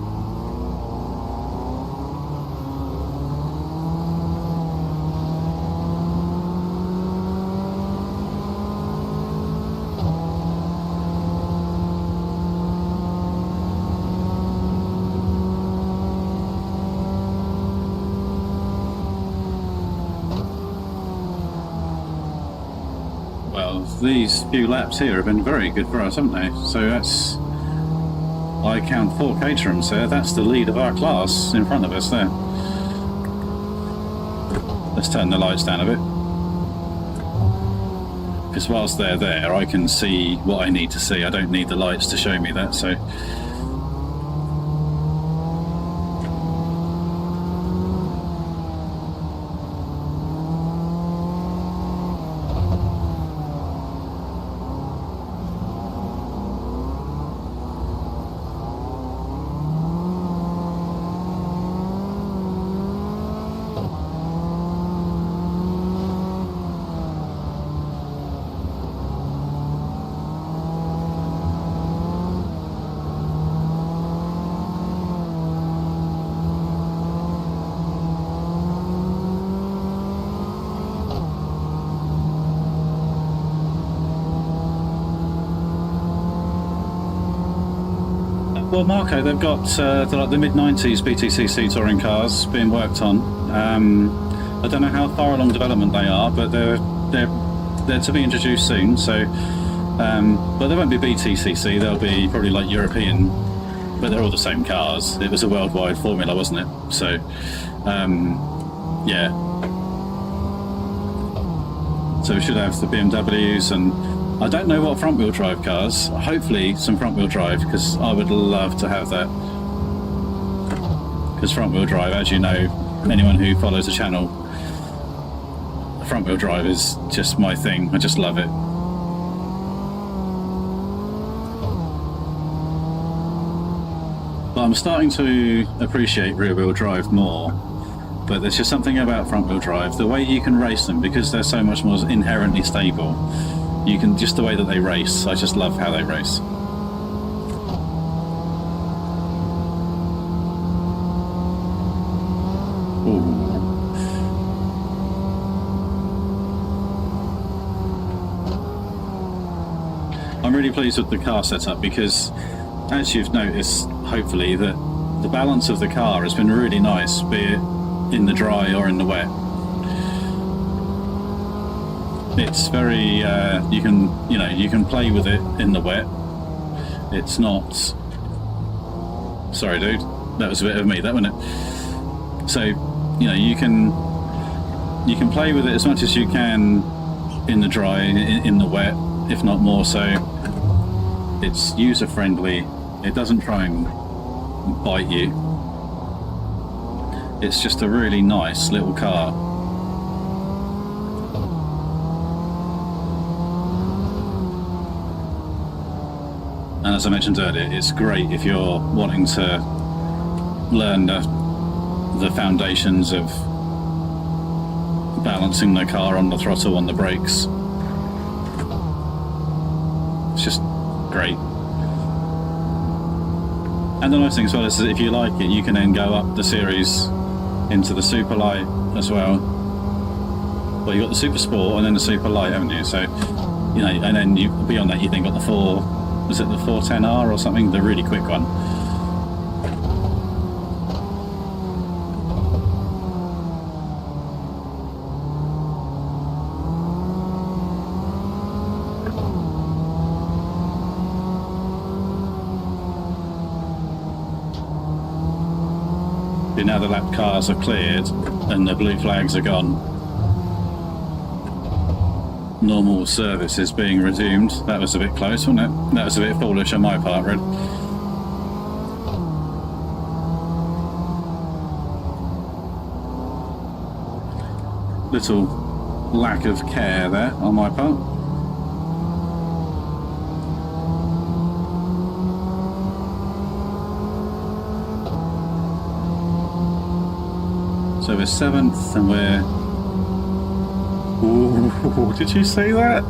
Well, these few laps here have been very good for us, haven't they? So that's, I count 4 Caterhams there. That's the lead of our class in front of us there. Let's turn the lights down a bit. Because whilst they're there, I can see what I need to see. I don't need the lights to show me that, so... Well, Marco, they've got the mid-90s BTCC touring cars being worked on. I don't know how far along development they are, but they're to be introduced soon. So, but they won't be BTCC. They'll be probably like European but they're all the same cars. It was a worldwide formula, wasn't it? So, yeah. So we should have the BMWs, and I don't know what front-wheel drive cars. Hopefully some front-wheel drive, because I would love to have that. Because front-wheel drive, as you know, anyone who follows the channel, front-wheel drive is just my thing. I just love it. But I'm starting to appreciate rear-wheel drive more. But there's just something about front-wheel drive, the way you can race them, because they're so much more inherently stable. You can, just the way that they race, I just love how they race. Ooh. I'm really pleased with the car setup, because as you've noticed, hopefully, that the balance of the car has been really nice, be it in the dry or in the wet. It's very you can play with it in the wet. It's not, sorry dude, that was a bit of me, that wasn't it? So you can play with it as much as you can in the dry, in the wet, if not more so. It's user friendly, it doesn't try and bite you. It's just a really nice little car. And as I mentioned earlier, it's great if you're wanting to learn the foundations of balancing the car on the throttle, on the brakes. It's just great. And the nice thing as well is that if you like it, you can then go up the series into the super light as well. Well, you've got the super sport and then the super light, haven't you? So, and then beyond that, you've then got the 410R or something, the really quick one. Now the lap cars are cleared and the blue flags are gone, normal service is being resumed. That was a bit close, wasn't it? That was a bit foolish on my part, Red. Little lack of care there on my part. So we're 7th and we're... Ooh, did you see that?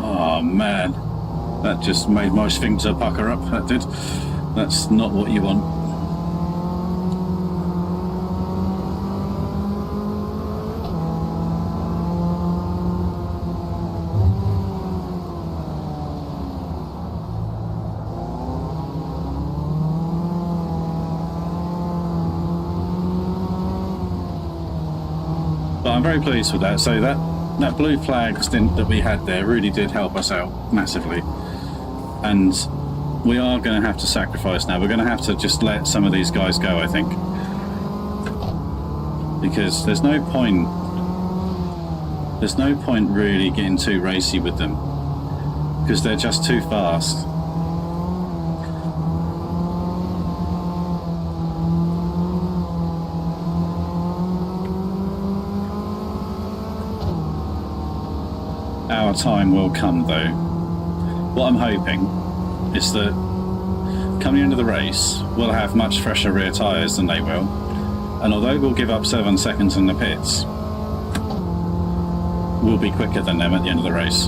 Oh man, that just made my sphincter pucker up, that did. That's not what you want. But I'm very pleased with that. So that blue flag stint that we had there really did help us out massively. And we are going to have to sacrifice now. We're going to have to just let some of these guys go, I think. Because there's no point really getting too racy with them. Because they're just too fast. Our time will come though. What I'm hoping is that coming into the race we'll have much fresher rear tyres than they will, and although we'll give up 7 seconds in the pits, we'll be quicker than them at the end of the race.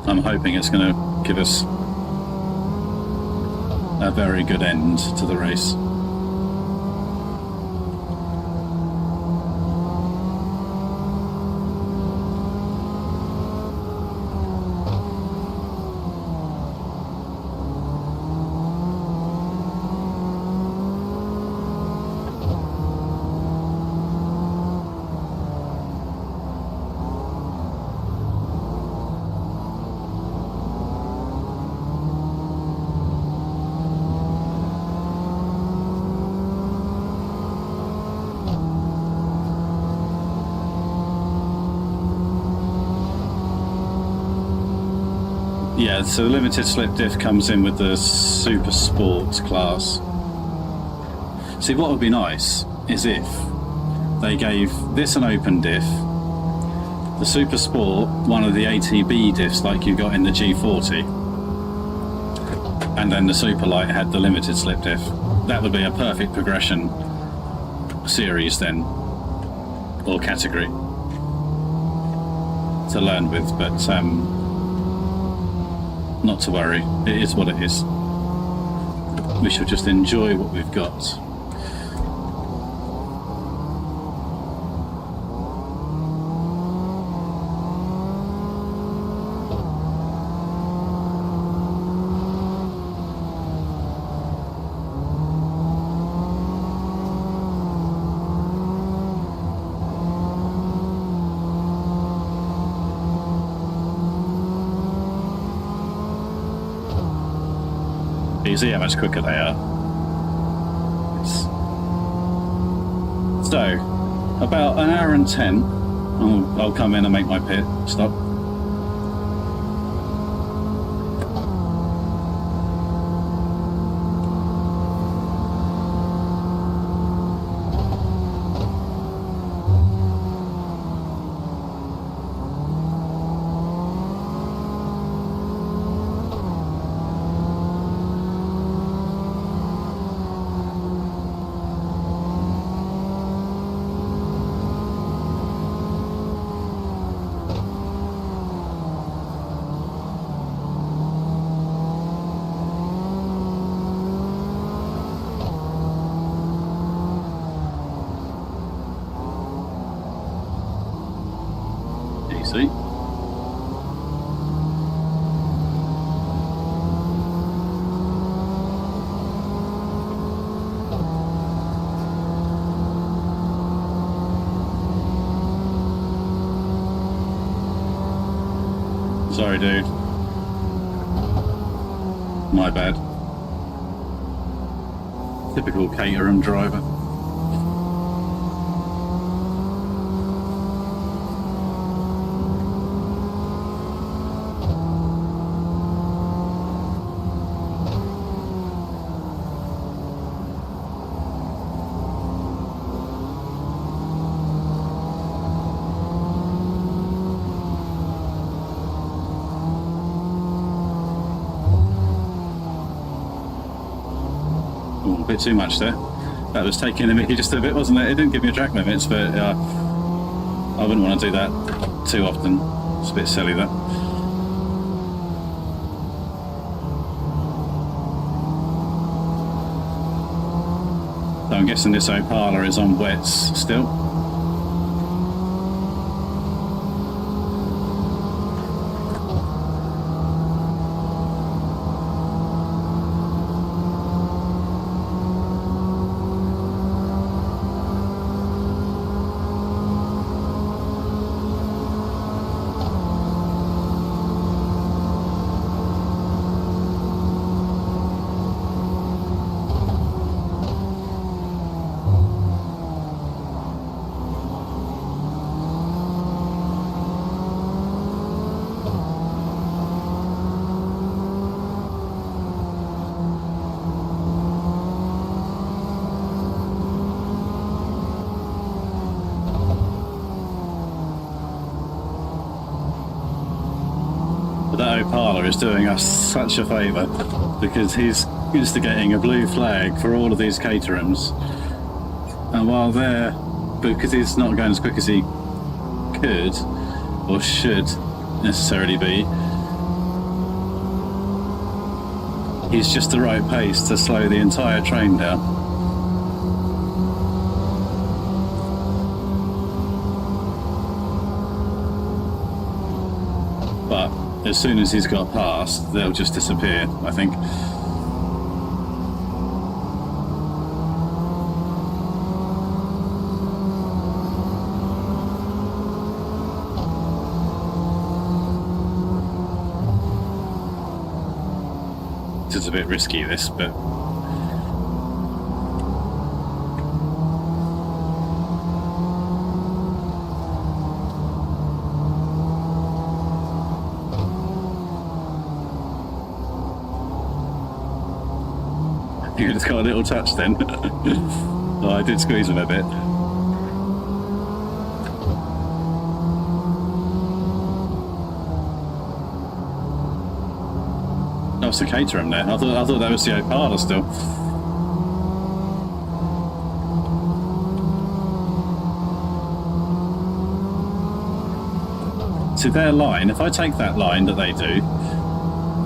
I'm hoping it's going to give us a very good end to the race. Yeah, so the limited slip diff comes in with the Super Sport class. See, what would be nice is if they gave this an open diff, the Super Sport one of the ATB diffs like you got in the G40, and then the Super Light had the limited slip diff. That would be a perfect progression series then, or category to learn with, but not to worry, it is what it is. We shall just enjoy what we've got. You see how much quicker they are. So, about an hour and 10, I'll come in and make my pit stop. See? Sorry, dude. My bad. Typical Caterham driver. A bit too much there. That was taking the mickey just a bit, wasn't it? It didn't give me track limits, but I wouldn't want to do that too often. It's a bit silly, that. So I'm guessing this Opala is on wets still. That Opala is doing us such a favour because he's instigating a blue flag for all of these Caterhams, and while they're, because he's not going as quick as he could or should necessarily be, he's just the right pace to slow the entire train down. But as soon as he's got past, they'll just disappear, I think. It's a bit risky, this, but You just got a little touch then. Oh, I did squeeze him a bit. That was the Caterham there. I thought that was the Opala still. See their line, if I take that line that they do,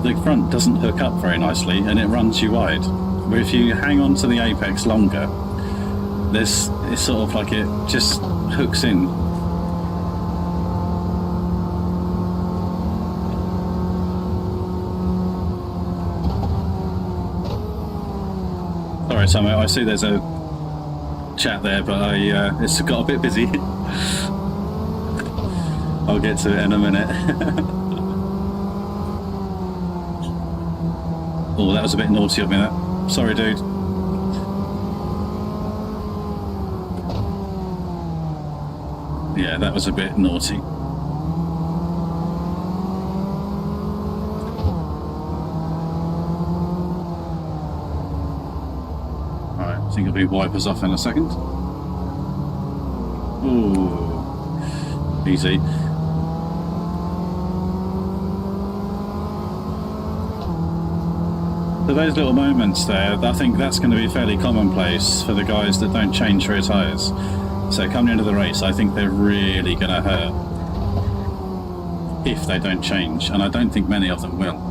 the front doesn't hook up very nicely and it runs you wide. But if you hang on to the apex longer, it's sort of like it just hooks in. Sorry, Tom, I see there's a chat there, but it's got a bit busy. I'll get to it in a minute. Oh, that was a bit naughty of me, that. Sorry, dude. Yeah, that was a bit naughty. Alright, I think it'll be wipers off in a second. Ooh, easy. So those little moments there, I think that's going to be fairly commonplace for the guys that don't change rear tyres. So coming into the race, I think they're really going to hurt if they don't change, and I don't think many of them will.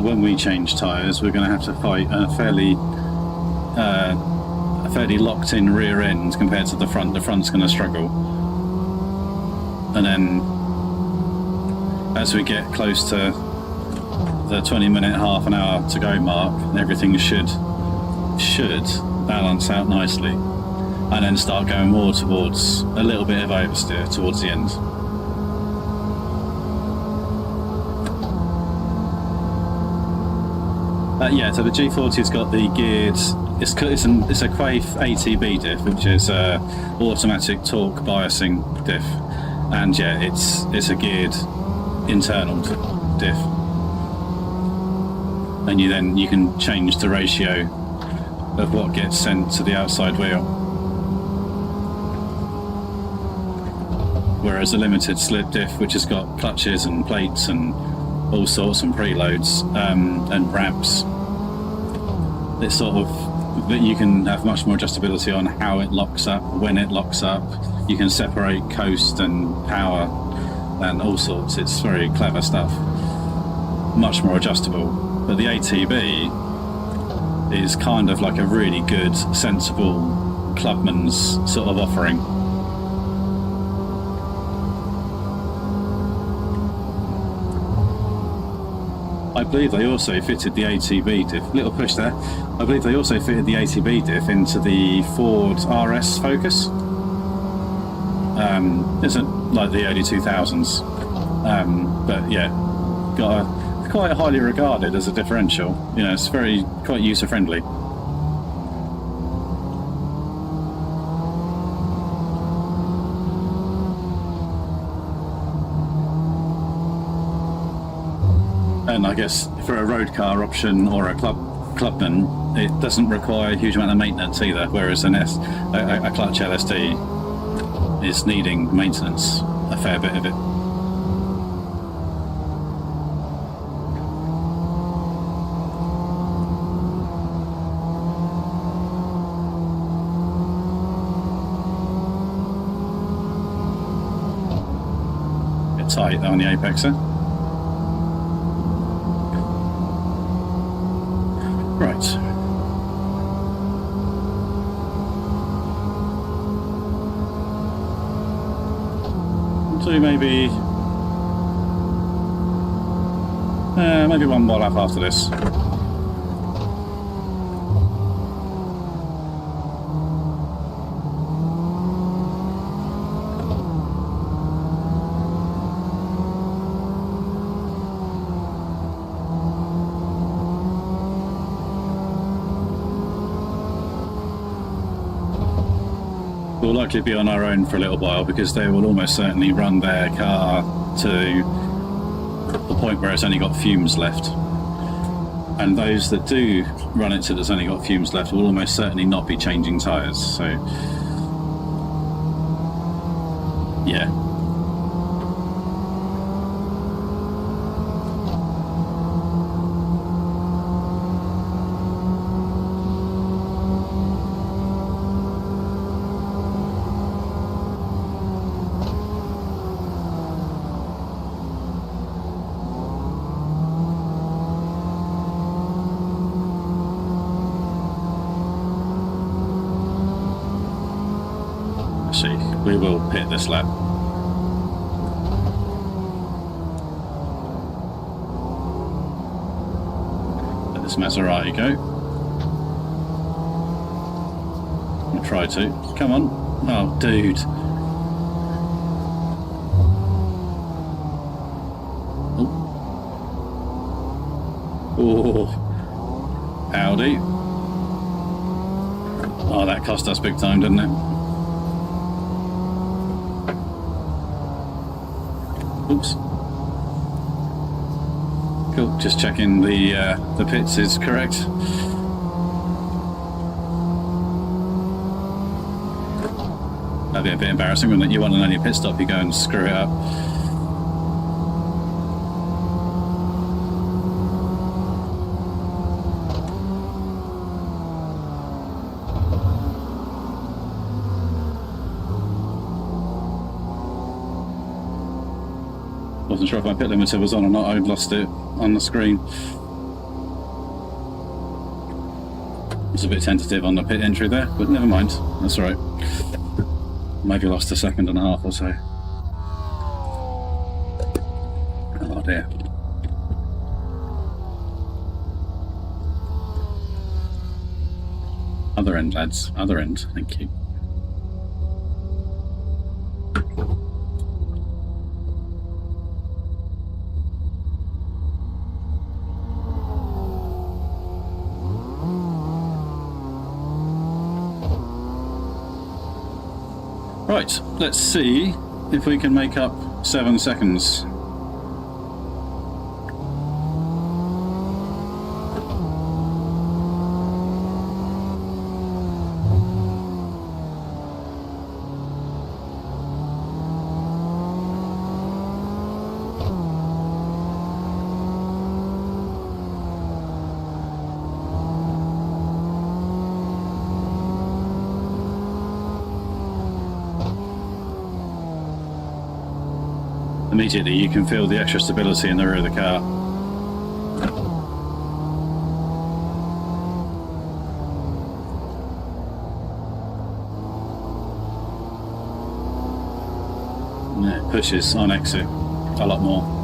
When we change tyres, we're going to have to fight a fairly locked-in rear end compared to the front. The front's going to struggle, and then as we get close to the 20-minute, half an hour to go mark, everything should balance out nicely, and then start going more towards a little bit of oversteer towards the end. Yeah, so the G40's got the geared, it's a Quaife ATB diff, which is automatic torque biasing diff, and yeah, it's a geared internal diff, and you can change the ratio of what gets sent to the outside wheel. Whereas a limited slip diff, which has got clutches and plates and all sorts and preloads and ramps, it's sort of that you can have much more adjustability on how it locks up, when it locks up. You can separate coast and power and all sorts. It's very clever stuff, much more adjustable. But the ATB is kind of like a really good, sensible clubman's sort of offering. I believe they also fitted the ATB diff, little push there, I believe they also fitted the ATB diff into the Ford RS Focus. Isn't like the early 2000s, but yeah, quite highly regarded as a differential. You know, it's quite user friendly. And I guess for a road car option or a clubman, it doesn't require a huge amount of maintenance either, whereas a clutch LSD is needing maintenance, a fair bit of it. Bit tight though on the apexer. Right. maybe maybe one more lap after this. We'll likely be on our own for a little while because they will almost certainly run their car to the point where it's only got fumes left. And those that do run it till it's only got fumes left will almost certainly not be changing tyres. So, yeah. We will pit this lap. Let this Maserati go. I'll try to. Come on. Oh, dude. Oh. Howdy. Oh, that cost us big time, didn't it? Oops. Cool. Just checking the pits is correct. That'd be a bit embarrassing, wouldn't it? You want to know your pit stop, you go and screw it up. Wasn't sure if my pit limiter was on or not. I'd lost it on the screen. It was a bit tentative on the pit entry there, but never mind. That's all right. Maybe lost a second and a half or so. Oh dear. Other end, lads. Other end. Thank you. Right, let's see if we can make up 7 seconds. Immediately you can feel the extra stability in the rear of the car. And it pushes on exit a lot more.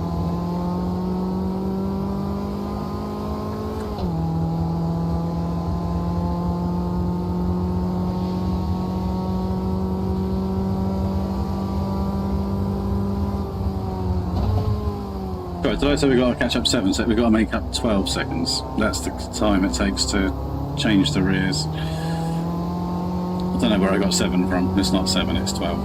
Right, did I say we've got to catch up 7 seconds? We've got to make up 12 seconds. That's the time it takes to change the rears. I don't know where I got 7 from. It's not 7, it's 12.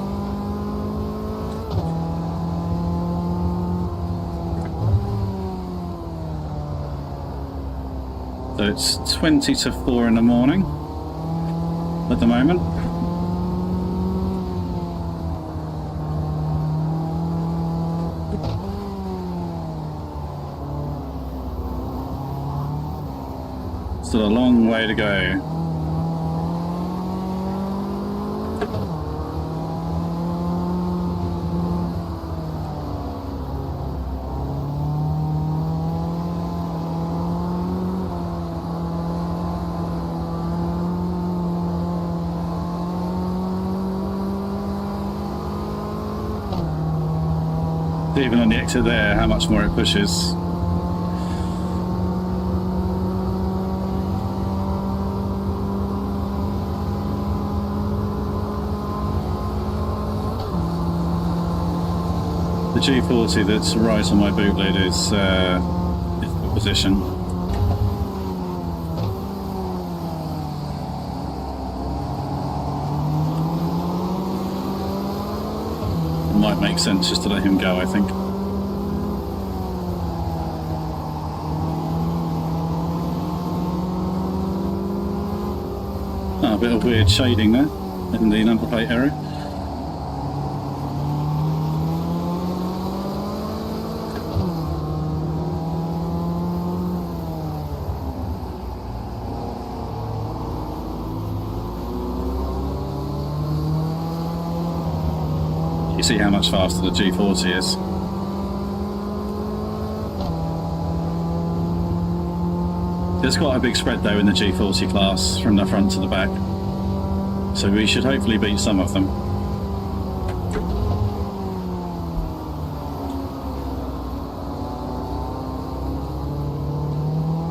So it's 20 to 4 in the morning at the moment. Still a long way to go. even on the exit there, how much more it pushes. The G40 that's right on my boot lid is difficult position. It might make sense just to let him go, I think. Oh, a bit of weird shading there in the number plate area. You see how much faster the G40 is. There's quite a big spread though in the G40 class from the front to the back, so we should hopefully beat some of them.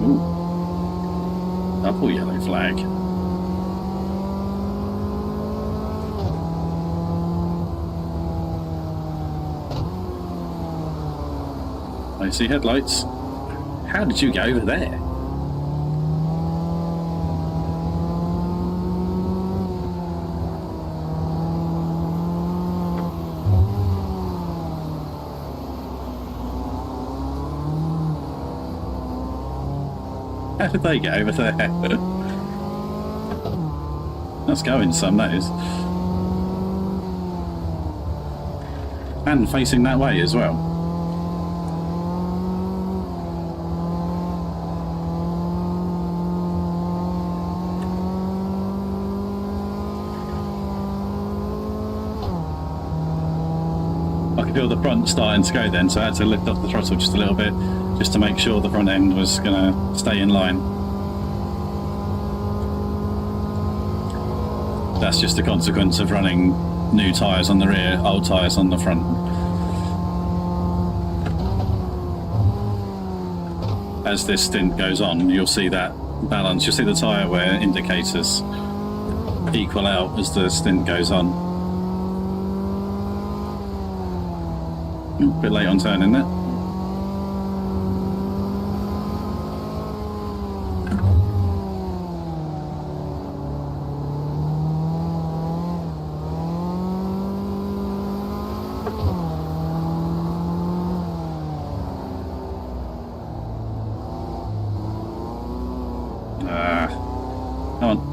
Ooh. Double yellow flag. I see headlights. How did you get over there? How did they get over there? That's going some, that is. And facing that way as well. I could feel the front starting to go then, so I had to lift off the throttle just a little bit, just to make sure the front end was going to stay in line. That's just a consequence of running new tyres on the rear, old tyres on the front. As this stint goes on, you'll see that balance, you'll see the tyre wear indicators equal out as the stint goes on. A bit late on turning there. Come on.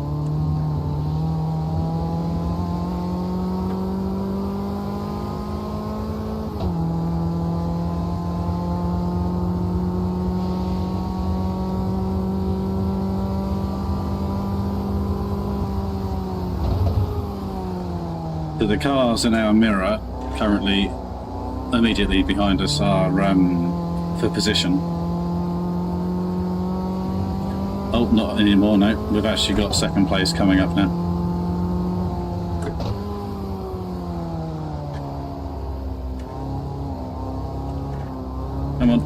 So the cars in our mirror currently immediately behind us are for position. Oh, not anymore, no. We've actually got second place coming up now. Come on.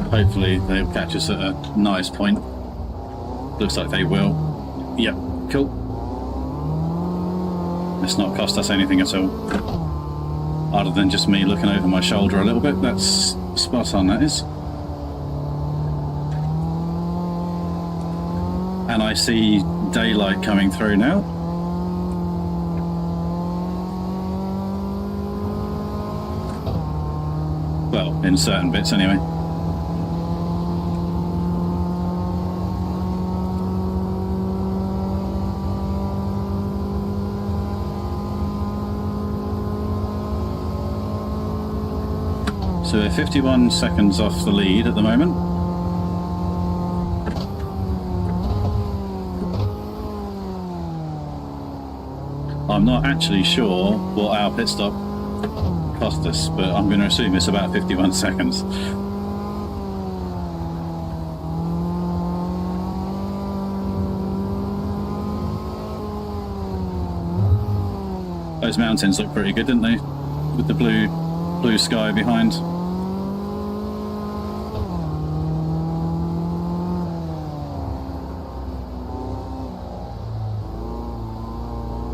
Hopefully they'll catch us at a nice point. Looks like they will. Yep, cool. It's not cost us anything at all. Other than just me looking over my shoulder a little bit. That's spot on, that is. And I see daylight coming through now. Well, in certain bits anyway. So we're 51 seconds off the lead at the moment. I'm not actually sure what our pit stop cost us, but I'm going to assume it's about 51 seconds. Those mountains look pretty good, didn't they? With the blue sky behind.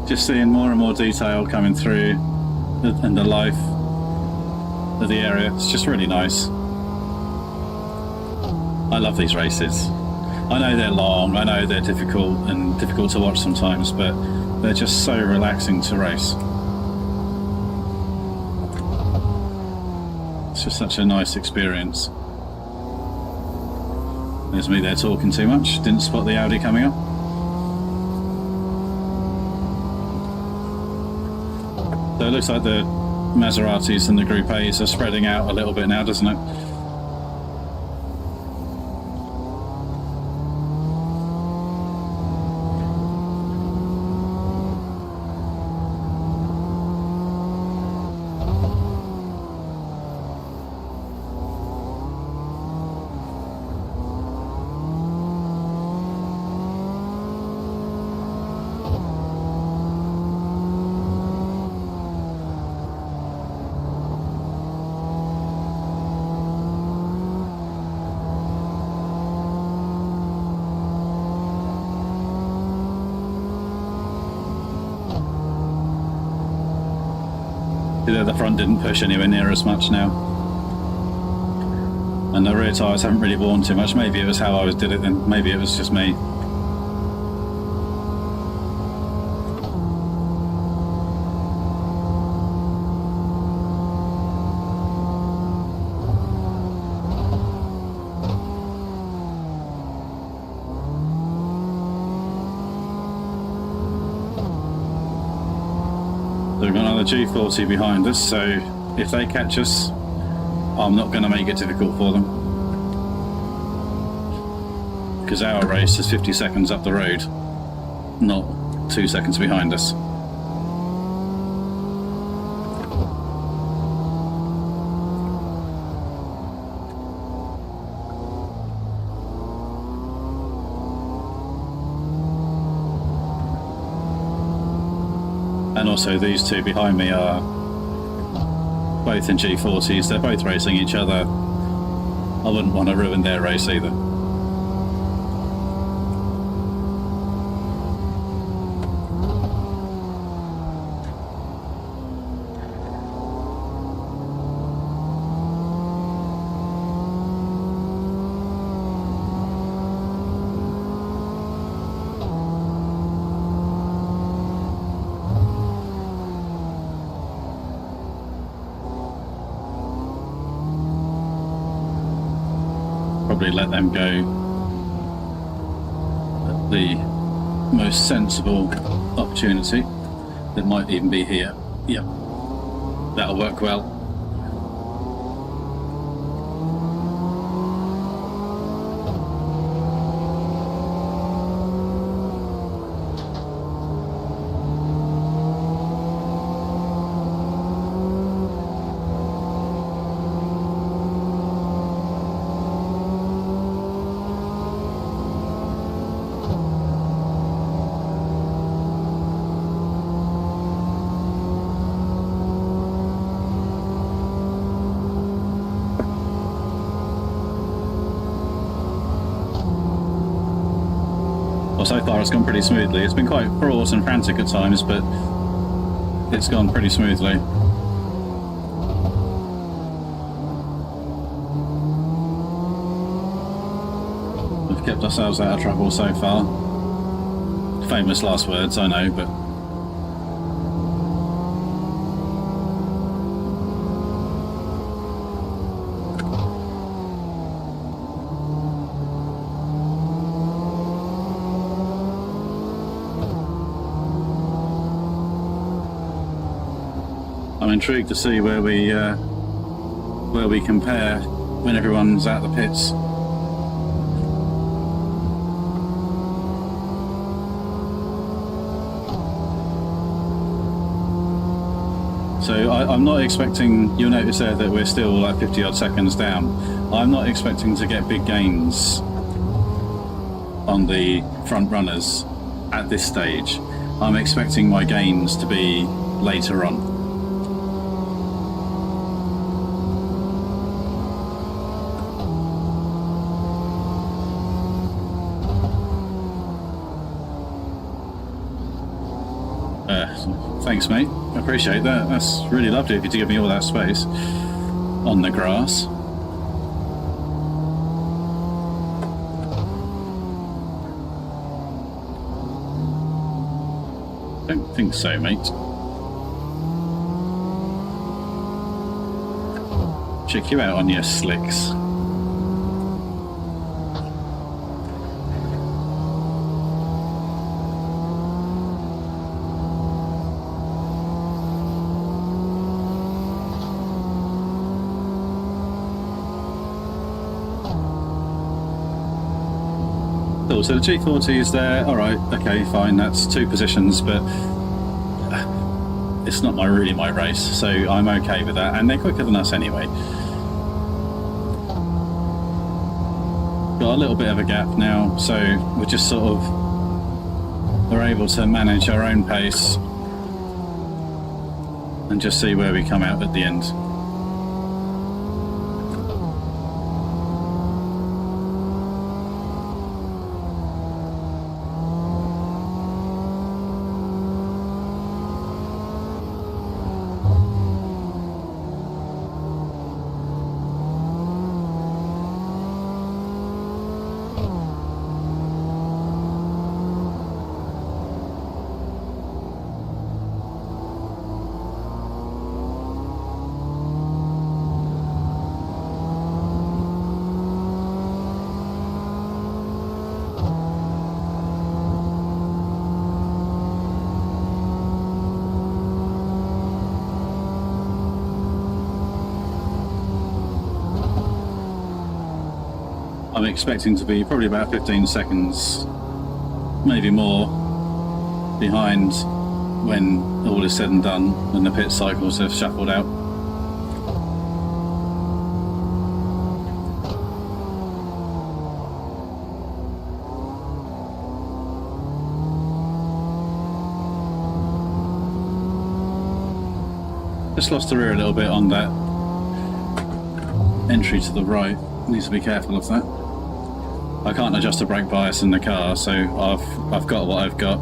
Just seeing more and more detail coming through and the life of the area. It's just really nice. I love these races. I know they're long, I know they're difficult to watch sometimes, but they're just so relaxing to race. It's just such a nice experience. There's me there talking too much, didn't spot the Audi coming up. So it looks like the Maseratis and the Group A's are spreading out a little bit now, doesn't it? The front didn't push anywhere near as much now, and the rear tyres haven't really worn too much. Maybe it was how I did it then, maybe it was just me. We've got another G40 behind us, so if they catch us, I'm not going to make it difficult for them. Because our race is 50 seconds up the road, not 2 seconds behind us. And also these two behind me are both in G40s, they're both racing each other. I wouldn't want to ruin their race either. Probably let them go at the most sensible opportunity that might even be here. Yep, that'll work well. Well, so far it's gone pretty smoothly. It's been quite fraught and frantic at times, but it's gone pretty smoothly. We've kept ourselves out of trouble so far. Famous last words, I know, but I'm intrigued to see where we compare when everyone's out the pits. So I'm not expecting, you'll notice there that we're still like 50 odd seconds down. I'm not expecting to get big gains on the front runners at this stage. I'm expecting my gains to be later on. Thanks, mate. I appreciate that. That's really lovely of you to give me all that space on the grass. Don't think so, mate. Check you out on your slicks. So the G40 is there, alright, okay, fine, that's 2 positions, but it's not really my race, so I'm okay with that, and they're quicker than us anyway. Got a little bit of a gap now, so we're just sort of, we're able to manage our own pace and just see where we come out at the end. I'm expecting to be probably about 15 seconds, maybe more, behind when all is said and done and the pit cycles have shuffled out. Just lost the rear a little bit on that entry to the right. Needs to be careful of that. I can't adjust the brake bias in the car, so I've got what I've got.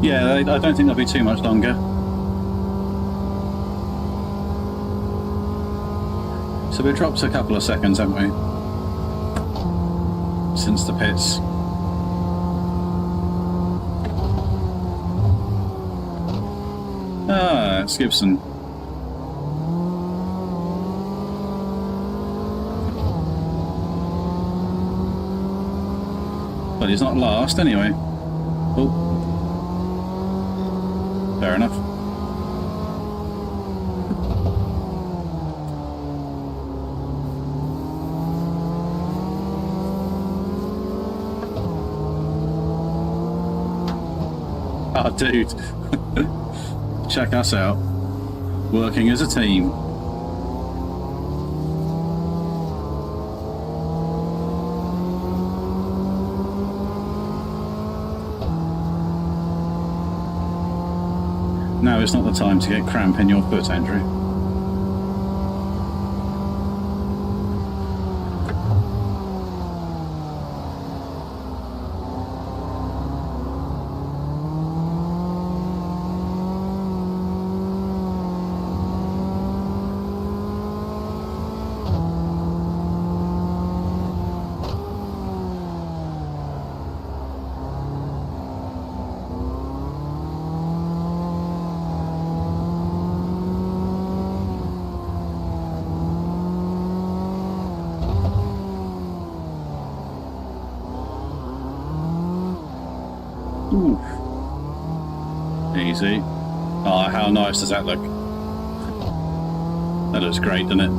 Yeah, I don't think they'll be too much longer. So we dropped a couple of seconds, haven't we? Since the pits. Ah, it's Gibson. But he's not last anyway. Oh. Fair enough. Oh, dude. Check us out. Working as a team. Now is not the time to get cramp in your foot, Andrew. Ooh. Easy. Oh, how nice does that look? That looks great, doesn't it?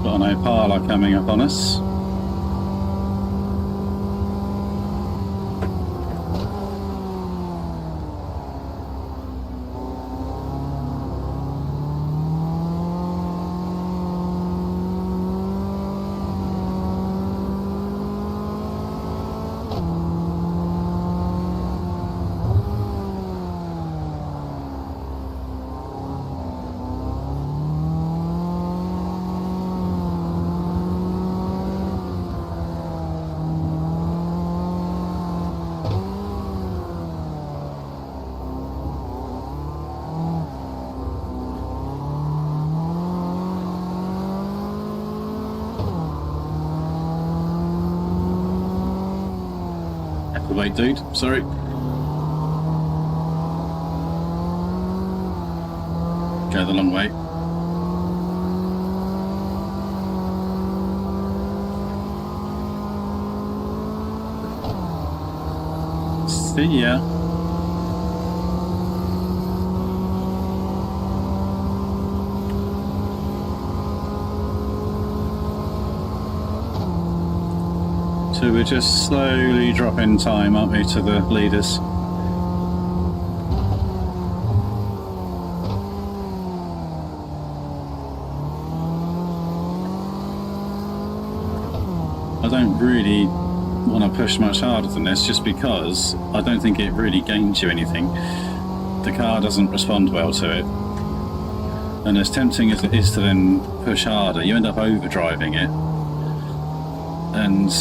Got an Opala coming up on us. Wait, dude, sorry. Go the long way. See ya. So we're just slowly dropping time, aren't we, to the leaders? I don't really want to push much harder than this, just because I don't think it really gains you anything. The car doesn't respond well to it. And as tempting as it is to then push harder, you end up overdriving it. And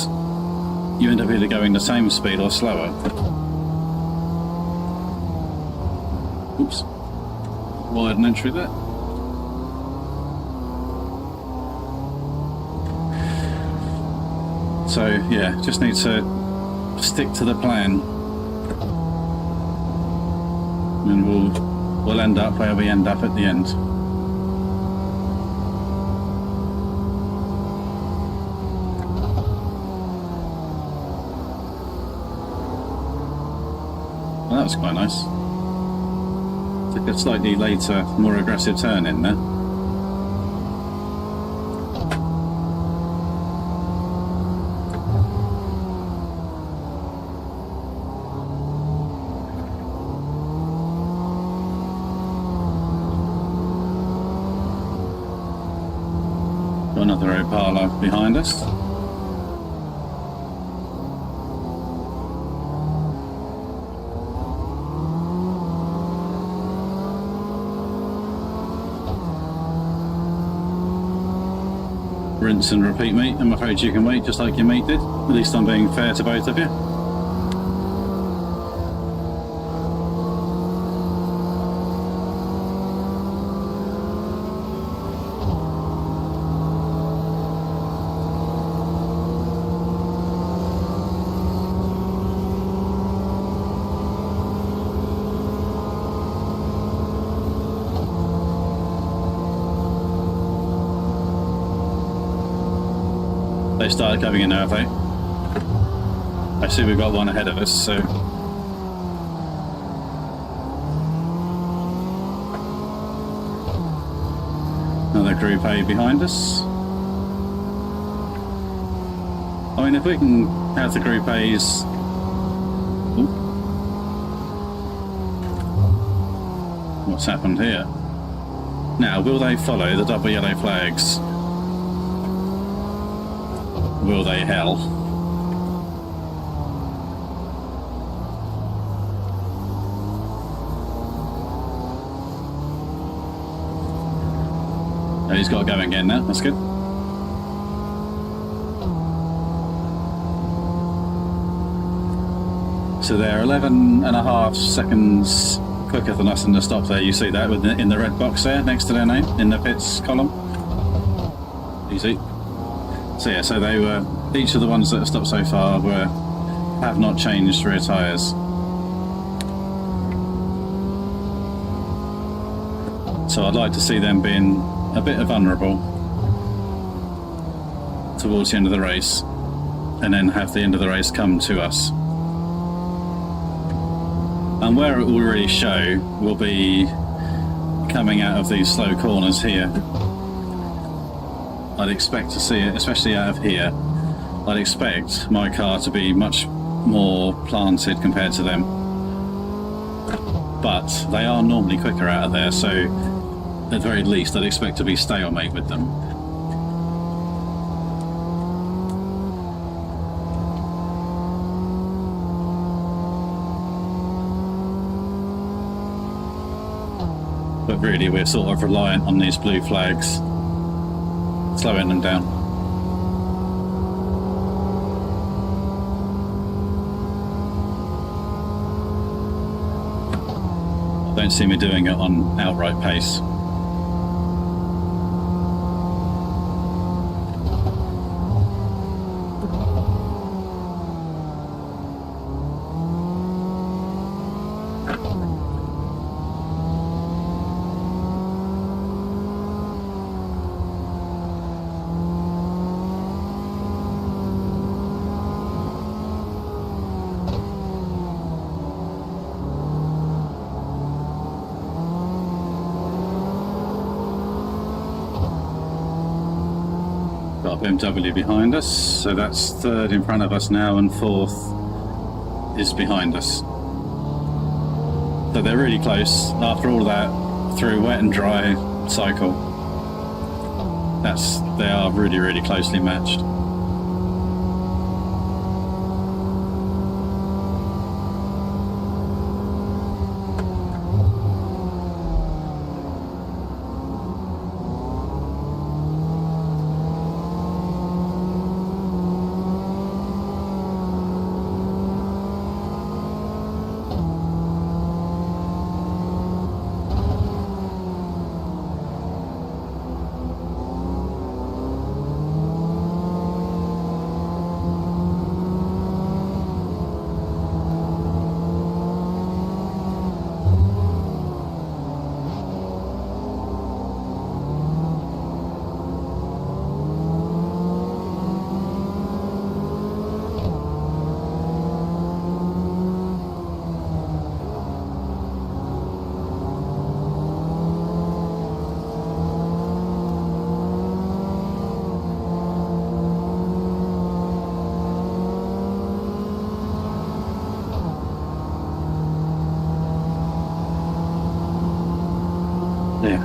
you end up either going the same speed or slower. Oops. Wired an entry there. So yeah, just need to stick to the plan. And we'll end up where we end up at the end. Well, that was quite nice. Took a slightly later, more aggressive turn in there. Got another Opala behind us. Rinse and repeat, mate. I'm afraid you can wait just like your mate did. At least I'm being fair to both of you. They started coming in now, have they? I see we've got one ahead of us, so... Another Group A behind us. I mean, if we can have the Group A's... Ooh. What's happened here? Now, will they follow the double yellow flags? Will they hell? Oh, he's got to go again now, that's good. So they're 11.5 seconds quicker than us in the stop there. You see that in the red box there next to their name in the pits column. Easy. So yeah, so they were, each of the ones that have stopped so far have not changed rear tyres. So I'd like to see them being a bit vulnerable towards the end of the race, and then have the end of the race come to us. And where it will really show will be coming out of these slow corners here. I'd expect to see it, especially out of here. I'd expect my car to be much more planted compared to them. But they are normally quicker out of there, so at the very least I'd expect to be stalemate with them. But really we're sort of reliant on these blue flags, slowing them down. Don't see me doing it on outright pace. Got a BMW behind us, so that's third in front of us now and fourth is behind us. So they're really close after all that through wet and dry cycle. They are really, really closely matched. Yeah.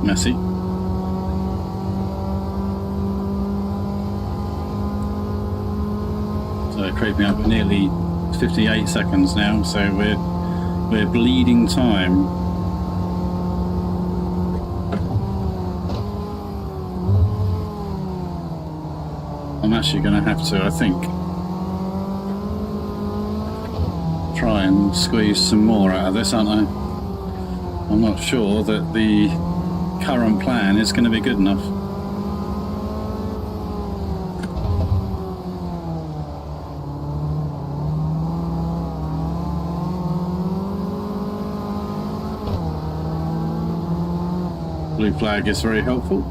Messy. So creeping up, we're nearly 58 seconds now, so we're bleeding time. I'm actually going to have to, I think, try and squeeze some more out of this, aren't I? I'm not sure that the current plan is going to be good enough. Blue flag is very helpful.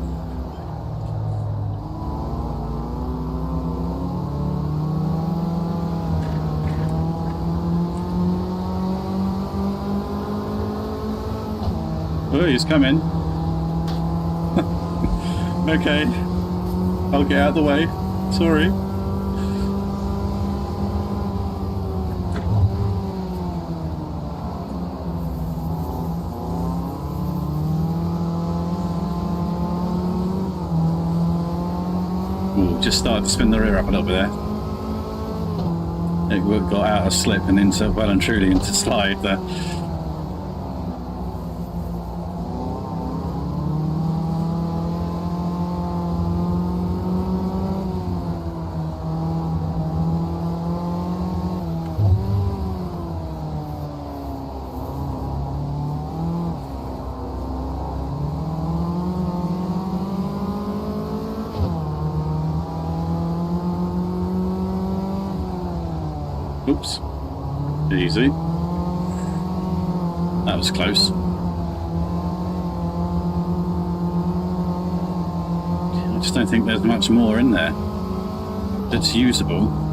Oh, he's coming. Okay, I'll get out of the way. Sorry. Ooh, just started to spin the rear up a little bit there. It got out of slip and into, well and truly into slide there. Oops. Easy. That was close. I just don't think there's much more in there that's usable.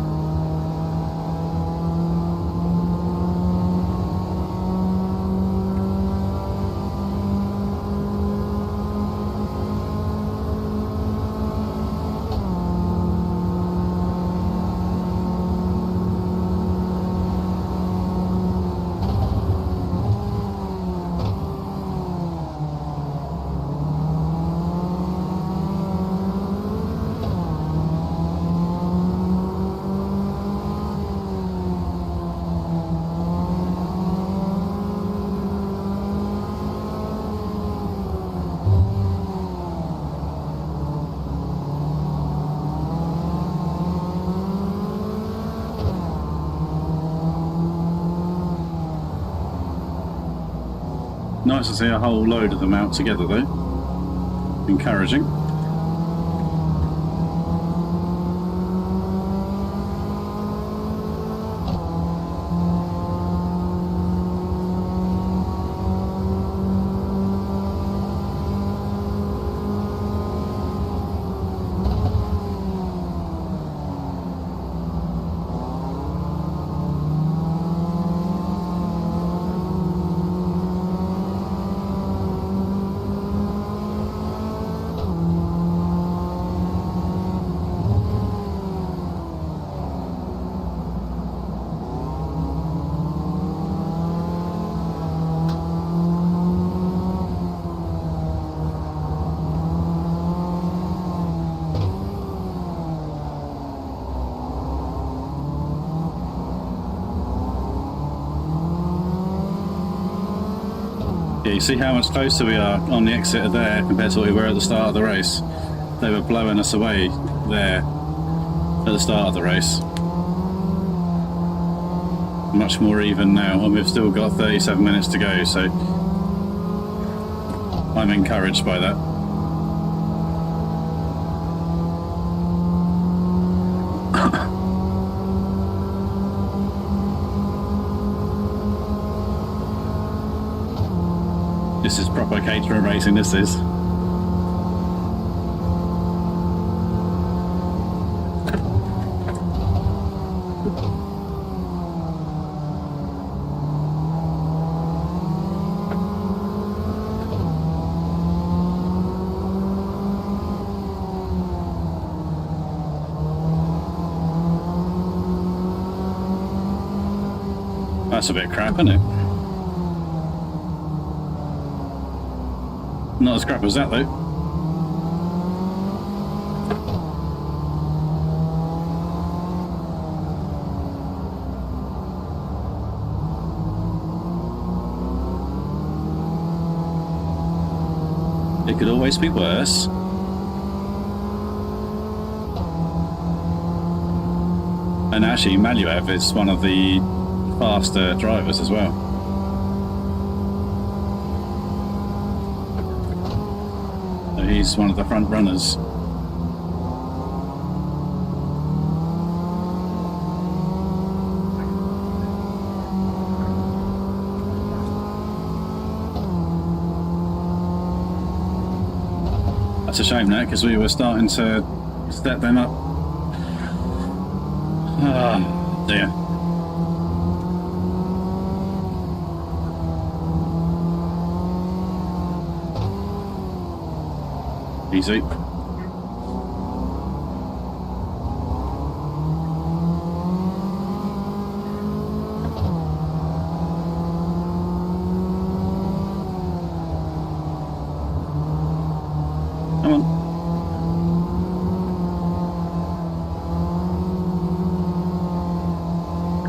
Nice to see a whole load of them out together though. Encouraging. Yeah, you see how much closer we are on the exit of there compared to what we were at the start of the race. They were blowing us away there at the start of the race. Much more even now, and we've still got 37 minutes to go, so I'm encouraged by that. This is proper Caterham racing, this is. That's a bit crap, isn't it? Not as crap as that though. It could always be worse. And actually, Maluev is one of the faster drivers as well. So he's one of the front runners. That's a shame, that, because we were starting to step them up. Oh dear. Easy. Come on.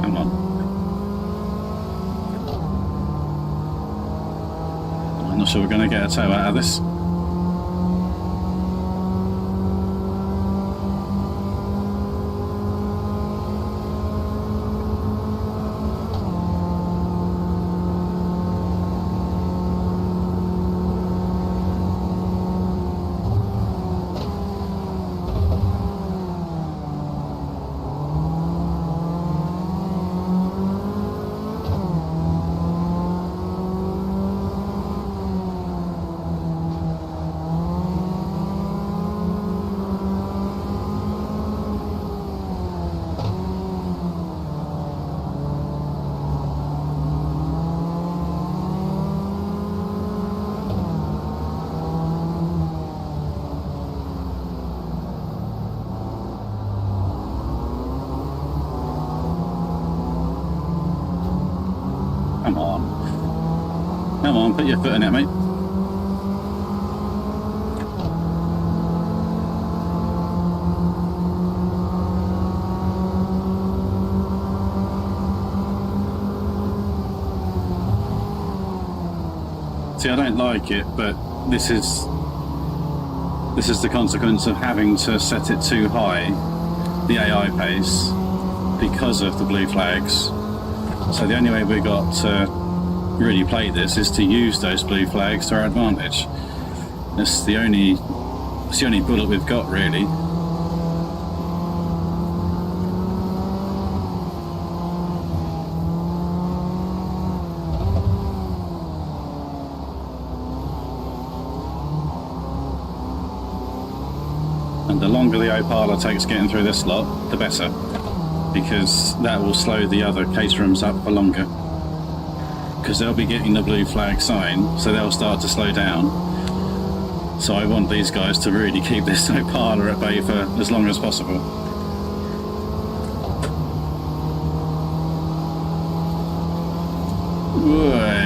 Come on. I'm not sure we're going to get a tow out of this. Come on. Come on, put your foot in it, mate. See, I don't like it, but this is the consequence of having to set it too high, the AI pace, because of the blue flags. So the only way we got to really play this is to use those blue flags to our advantage. It's the only bullet we've got, really. And the longer the Opala takes getting through this lot, the better, because that will slow the other Caterhams up for longer, because they'll be getting the blue flag sign, so they'll start to slow down. So I want these guys to really keep this Opala at bay for as long as possible. Whey.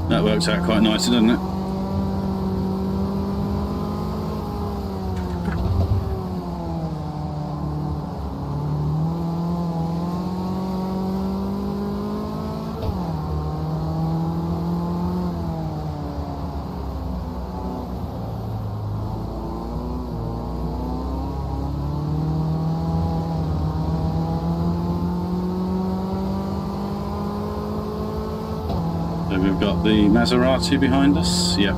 That works out quite nicely, doesn't it? So we've got the Maserati behind us, yep.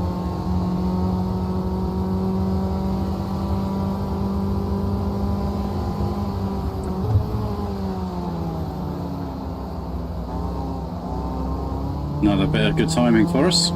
Another bit of good timing for us.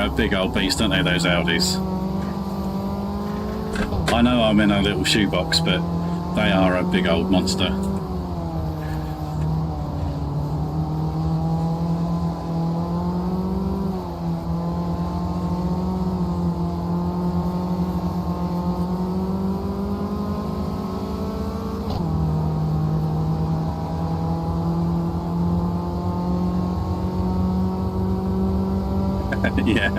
a big old beast, don't they, those Audis? I know I'm in a little shoebox, but they are a big old monster. Yeah.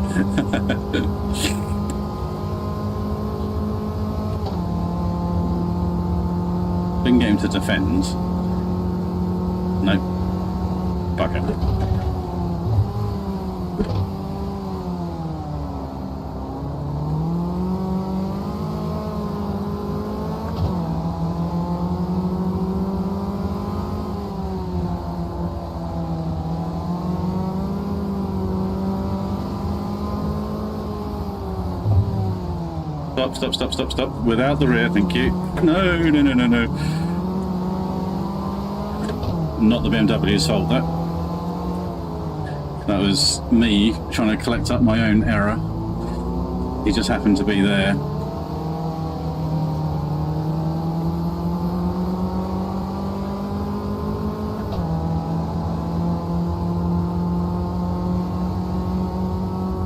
Didn't get him to defend. Nope. Bugger. Stop. Without the rear, thank you. No. Not the BMW's fault, that. That was me trying to collect up my own error. He just happened to be there.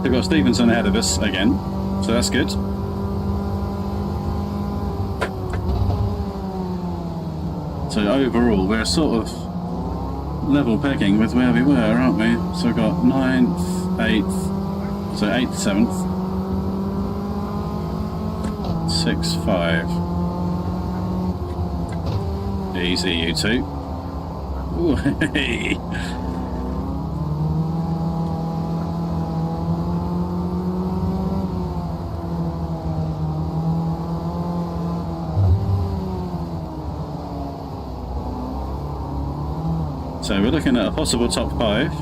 We've got Stevenson ahead of us again, so that's good. So overall, we're sort of level pegging with where we were, aren't we? So we've got 9th, 8th, so 8th, 7th, 6, 5. Easy, you two. Ooh, hey. So we're looking at a possible top 5.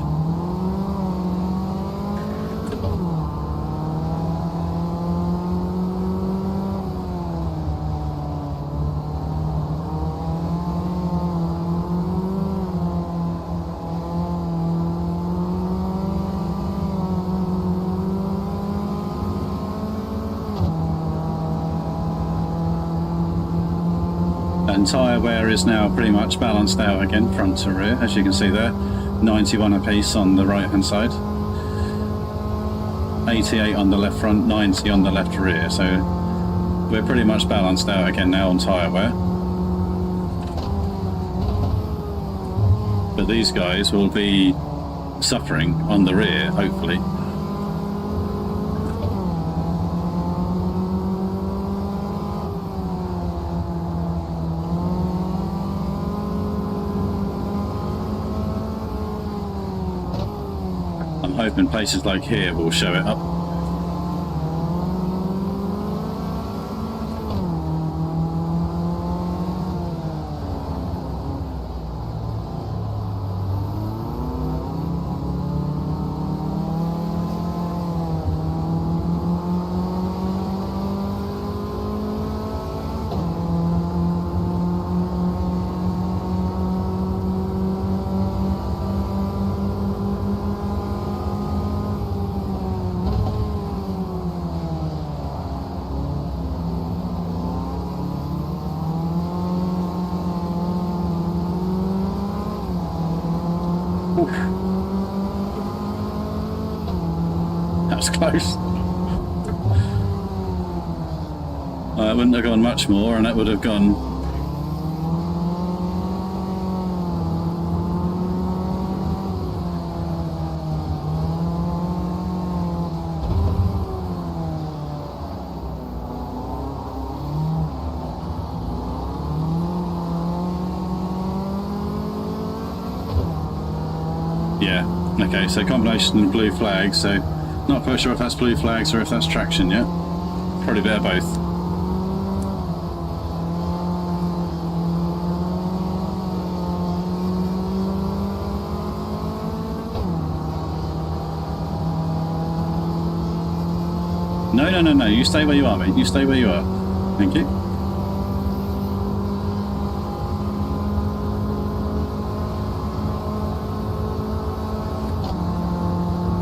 And tyre wear is now pretty much balanced out again, front to rear, as you can see there. 91 apiece on the right hand side, 88 on the left front, 90 on the left rear. So we're pretty much balanced out again now on tyre wear. But these guys will be suffering on the rear, hopefully. I'm hoping places like here will show it up. Oof. That was close. It wouldn't have gone much more, and that would have gone. Yeah, okay, so combination of blue flags, so not quite sure if that's blue flags or if that's traction yet. Probably a bit of both. No, you stay where you are, mate. You stay where you are. Thank you.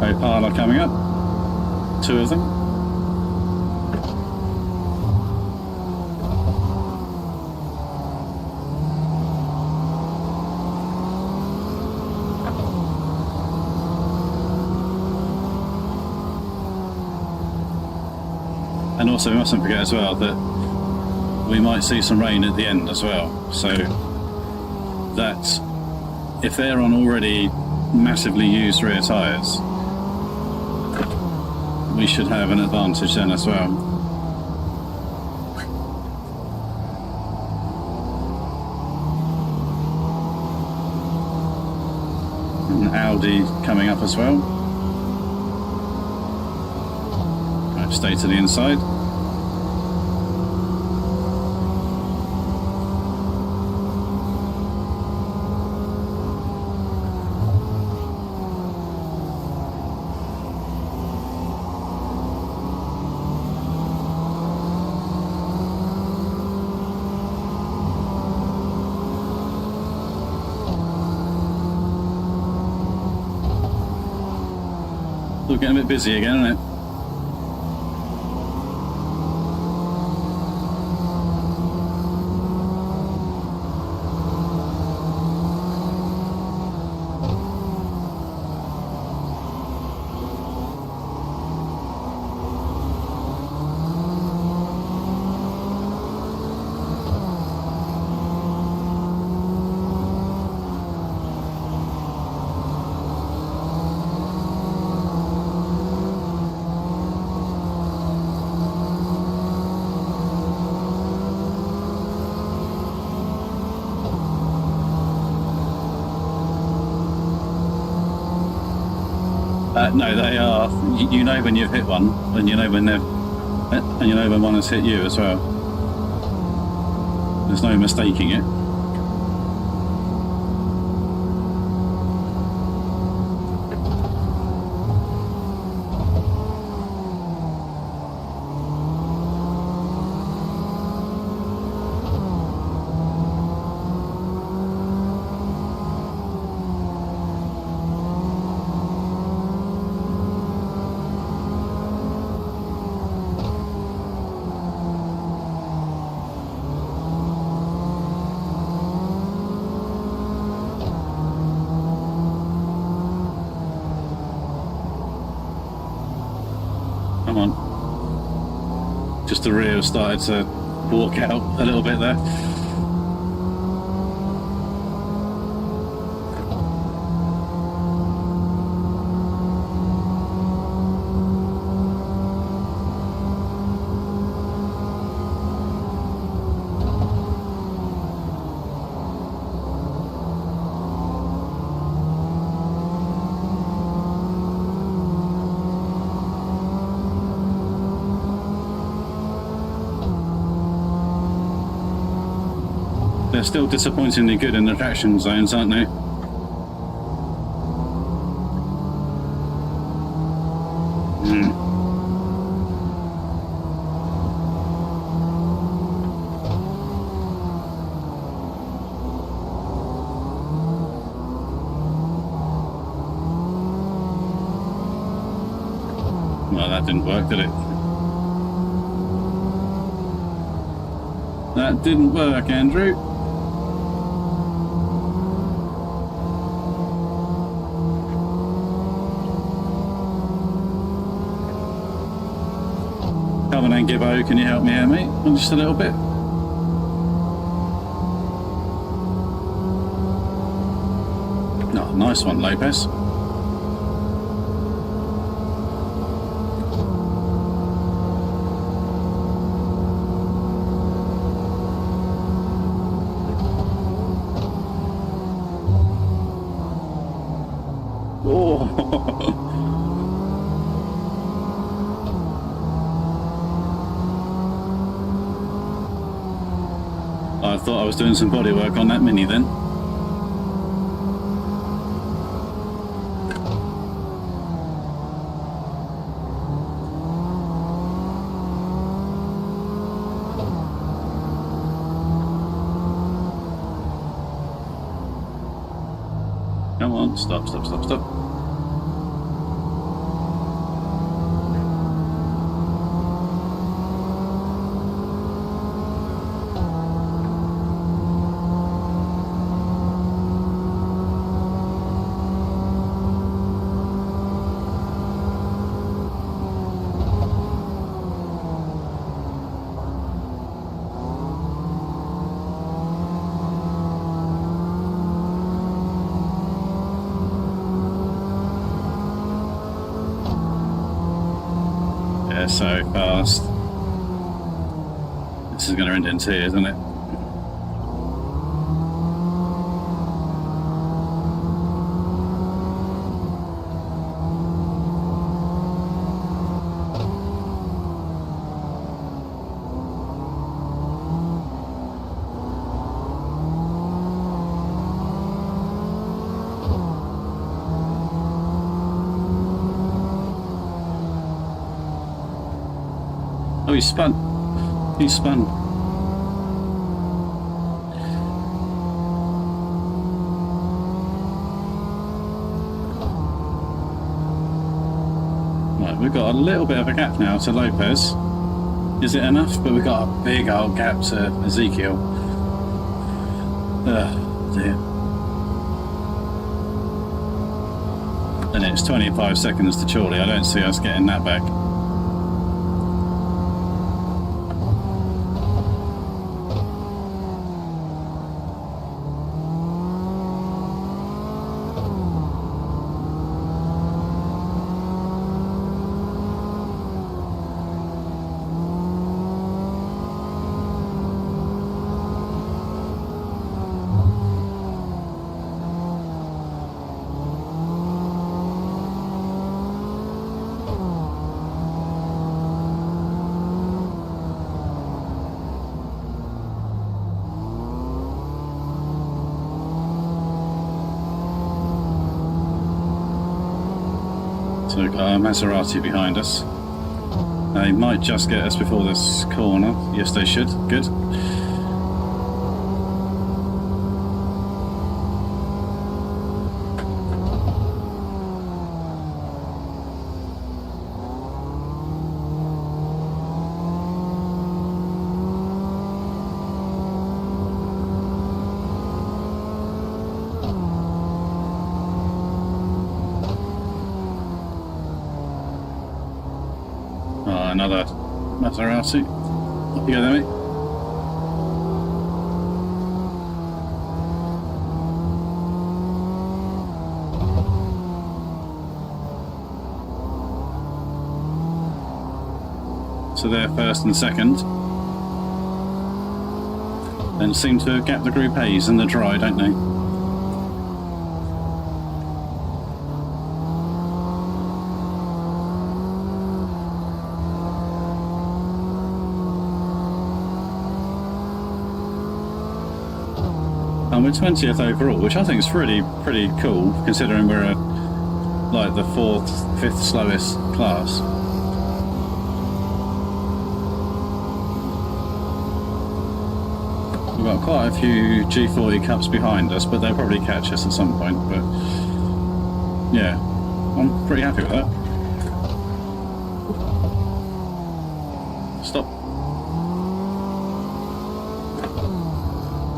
Opala coming up. 2 of them. And also we mustn't forget as well that we might see some rain at the end as well, so that if they're on already massively used rear tyres, we should have an advantage then as well. An Audi coming up as well. Right, stay to the inside. We're getting a bit busy again, isn't it? No, they are. You know when you've hit one, and you know when they've, and you know when one has hit you as well. There's no mistaking it. Come on. Just the rear started to walk out a little bit there. They're still disappointingly good in the traction zones, aren't they? Well, that didn't work, did it? That didn't work, Andrew. Come on, Gibbo, can you help me here, mate? Just a little bit. Oh, nice one, Lopez. I thought I was doing some body work on that Mini then. Come on, stop. They're so fast. This is going to end in tears, isn't it? Oh, he spun. He spun. Right, we've got a little bit of a gap now to Lopez. Is it enough? But we've got a big old gap to Ezekiel. Oh, dear. And it's 25 seconds to Chorley. I don't see us getting that back. So we've got a Maserati behind us. They might just get us before this corner. Yes, they should. Good. Another Maserati. Up you go there, mate. So they're first and second. Then seem to gap the Group A's in the dry, don't they? And we're 20th overall, which I think is pretty cool, considering we're like the 4th, 5th slowest class. We've got quite a few G40 Cups behind us, but they'll probably catch us at some point. But yeah, I'm pretty happy with that. Stop.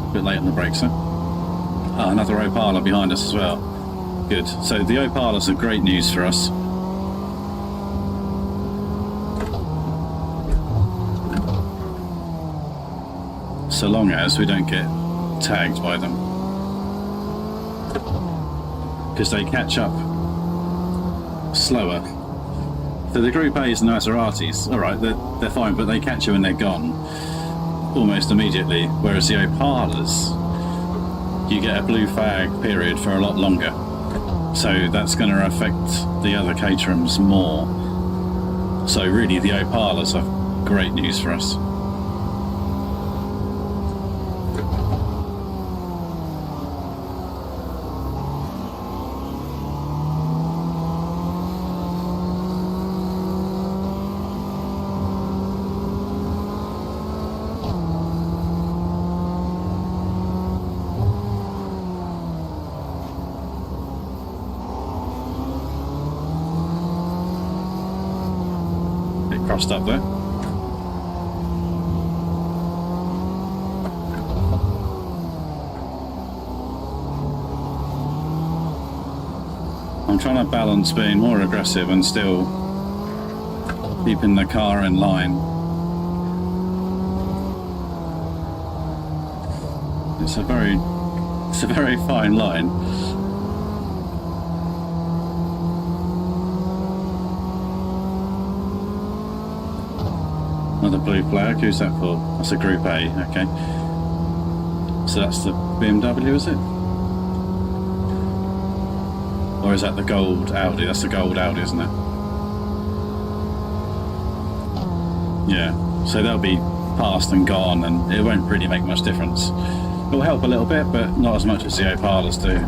A bit late on the brakes, huh? Ah, another Opala behind us as well. Good. So the Opalas are great news for us. So long as we don't get tagged by them. Because they catch up slower. So the Group A's and the Maseratis, alright, they're fine, but they catch you when they're gone almost immediately. Whereas the Opalas, you get a blue flag period for a lot longer. So that's going to affect the other Caterhams more. So really the Opalas are great news for us. Crossed up there. I'm trying to balance being more aggressive and still keeping the car in line. It's a very fine line. Another blue flag. Who's that for? That's a Group A. Okay. So that's the BMW, is it? Or is that the gold Audi? That's the gold Audi, isn't it? Yeah. So they'll be past and gone, and it won't really make much difference. It will help a little bit, but not as much as the Opalas do.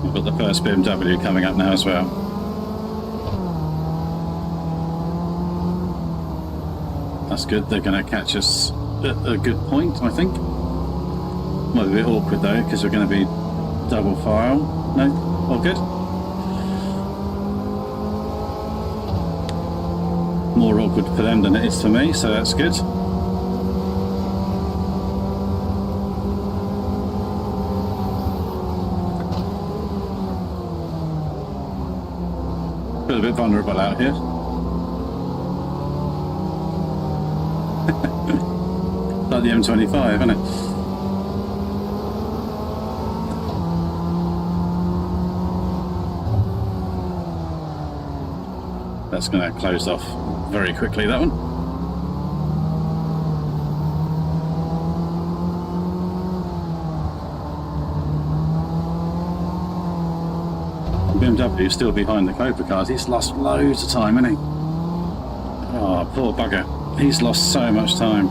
We've got the first BMW coming up now as well. That's good. They're going to catch us at a good point, I think. Might be a bit awkward though, because we're going to be double file. No? All good? More awkward for them than it is for me, so that's good. Feel a bit vulnerable out here. Like the M25, isn't it? That's going to close off very quickly, that one. BMW is still behind the CopaB cars. He's lost loads of time, hasn't he? Oh, poor bugger. He's lost so much time.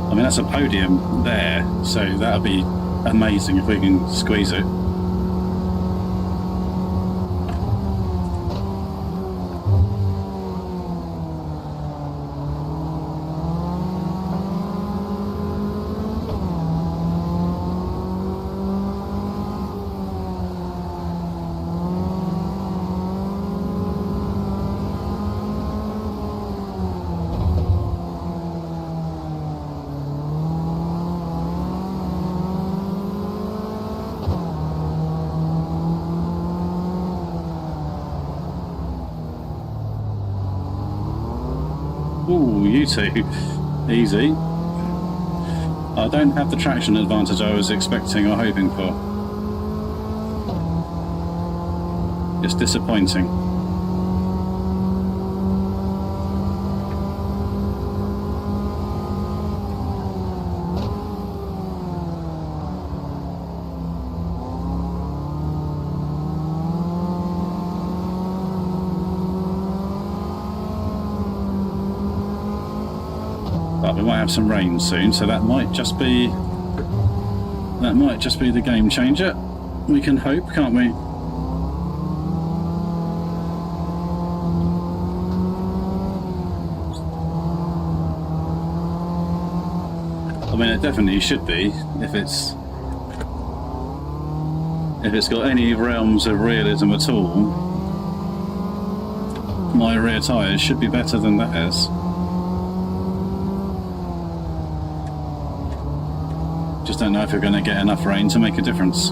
I mean, that's a podium there, so that'll be amazing if we can squeeze it. Ooh, you two. Easy. I don't have the traction advantage I was expecting or hoping for. It's disappointing. But we might have some rain soon, so that might just be the game changer. We can hope, can't we? I mean, it definitely should be if it's got any realms of realism at all. My rear tyres should be better than theirs. Just don't know if you're going to get enough rain to make a difference.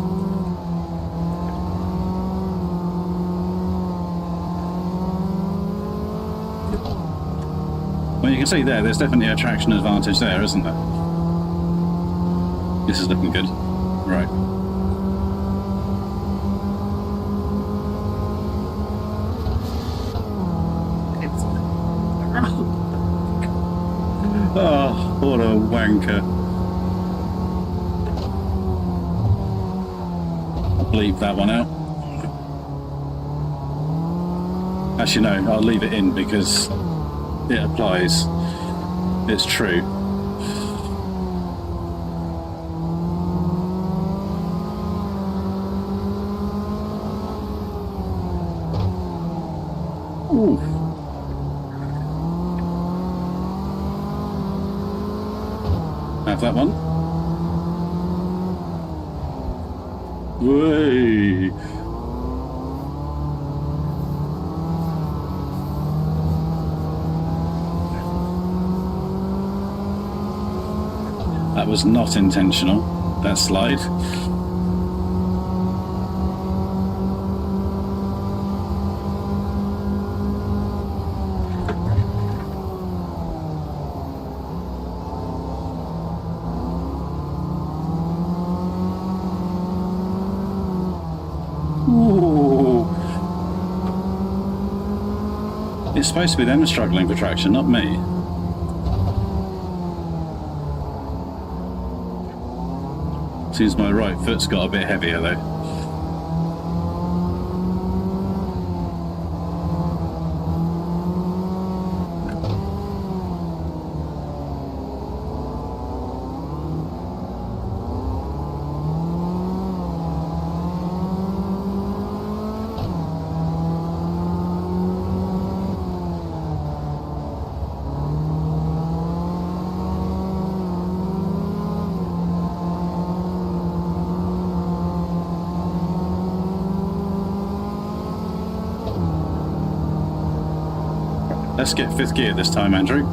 Well, you can see there's definitely a traction advantage there, isn't there? This is looking good. Right. Oh, what a wanker. Leave that one out. Actually no, I'll leave it in because it applies. It's true. Ooh. Have that one. Way. That was not intentional, that slide. Ooh. It's supposed to be them struggling for traction, not me. Seems my right foot's got a bit heavier though. Let's get fifth gear this time, Andrew.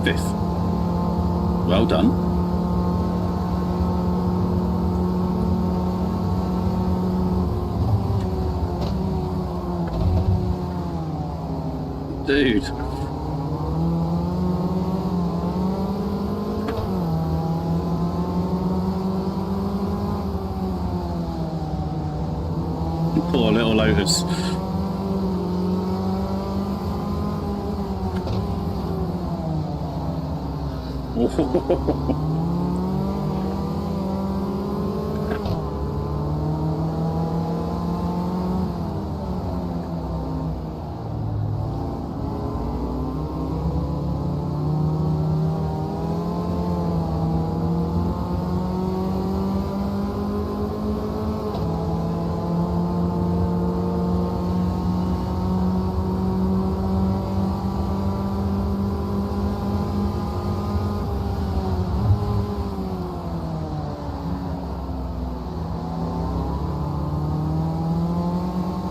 Fifth. Well done. Dude. Poor little Lotus.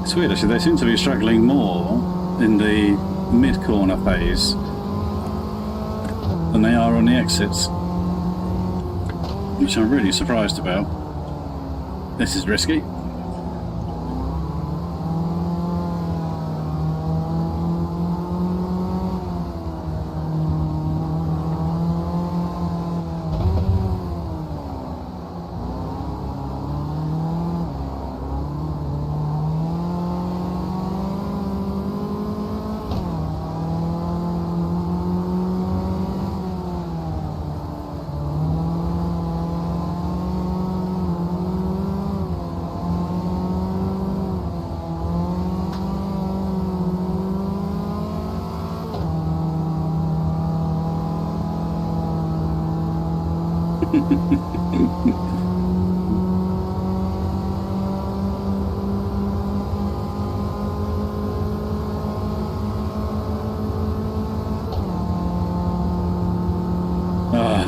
It's weird actually, they seem to be struggling more in the mid-corner phase than they are on the exits, which I'm really surprised about. This is risky.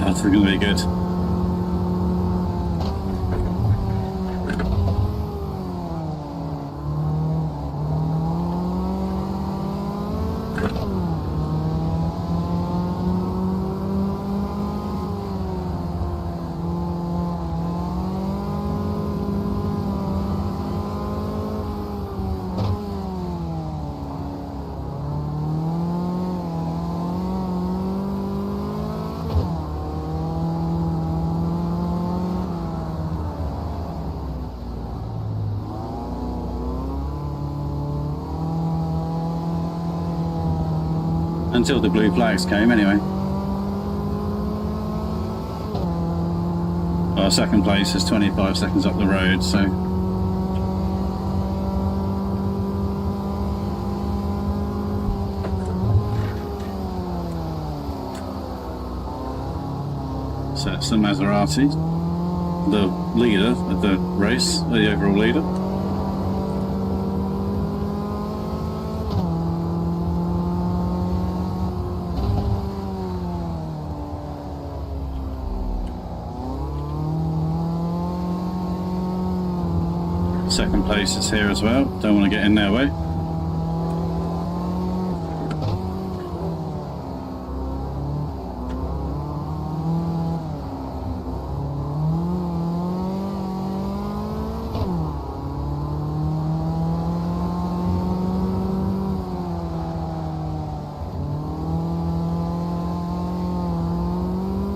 That's going to be good. Until the blue flags came, anyway. Well, second place is 25 seconds up the road, so. So it's the Maserati, the leader of the race, the overall leader. Second place is here as well, don't want to get in their way.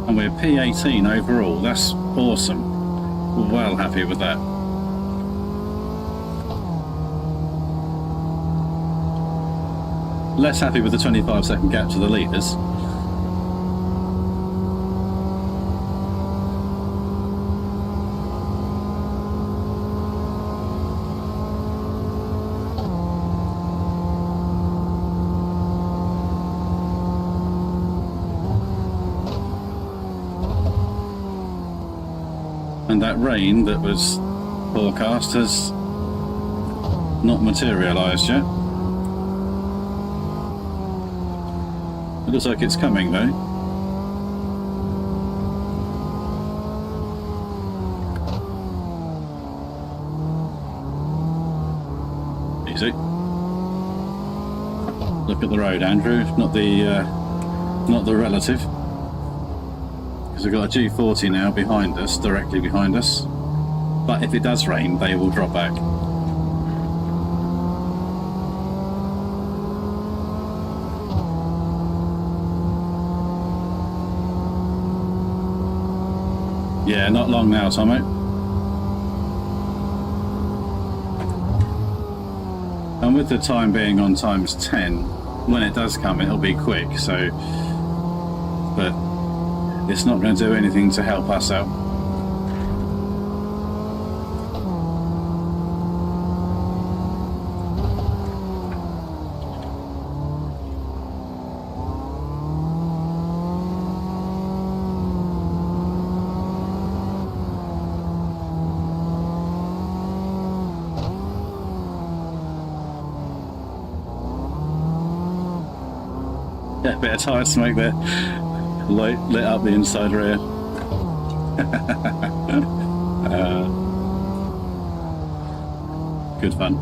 And we're P18 overall, that's awesome. Well happy with that. Less happy with the 25-second gap to the leaders. And that rain that was forecast has not materialised yet. It looks like it's coming though. Easy. Look at the road, Andrew. Not the relative. Because we've got a G40 now behind us, directly behind us. But if it does rain, they will drop back. Yeah, not long now, Tomo. And with the time being on ×10, when it does come, it'll be quick, so... But it's not going to do anything to help us out. Yeah, a bit of tyre smoke there. Lit up the inside rear. Good fun.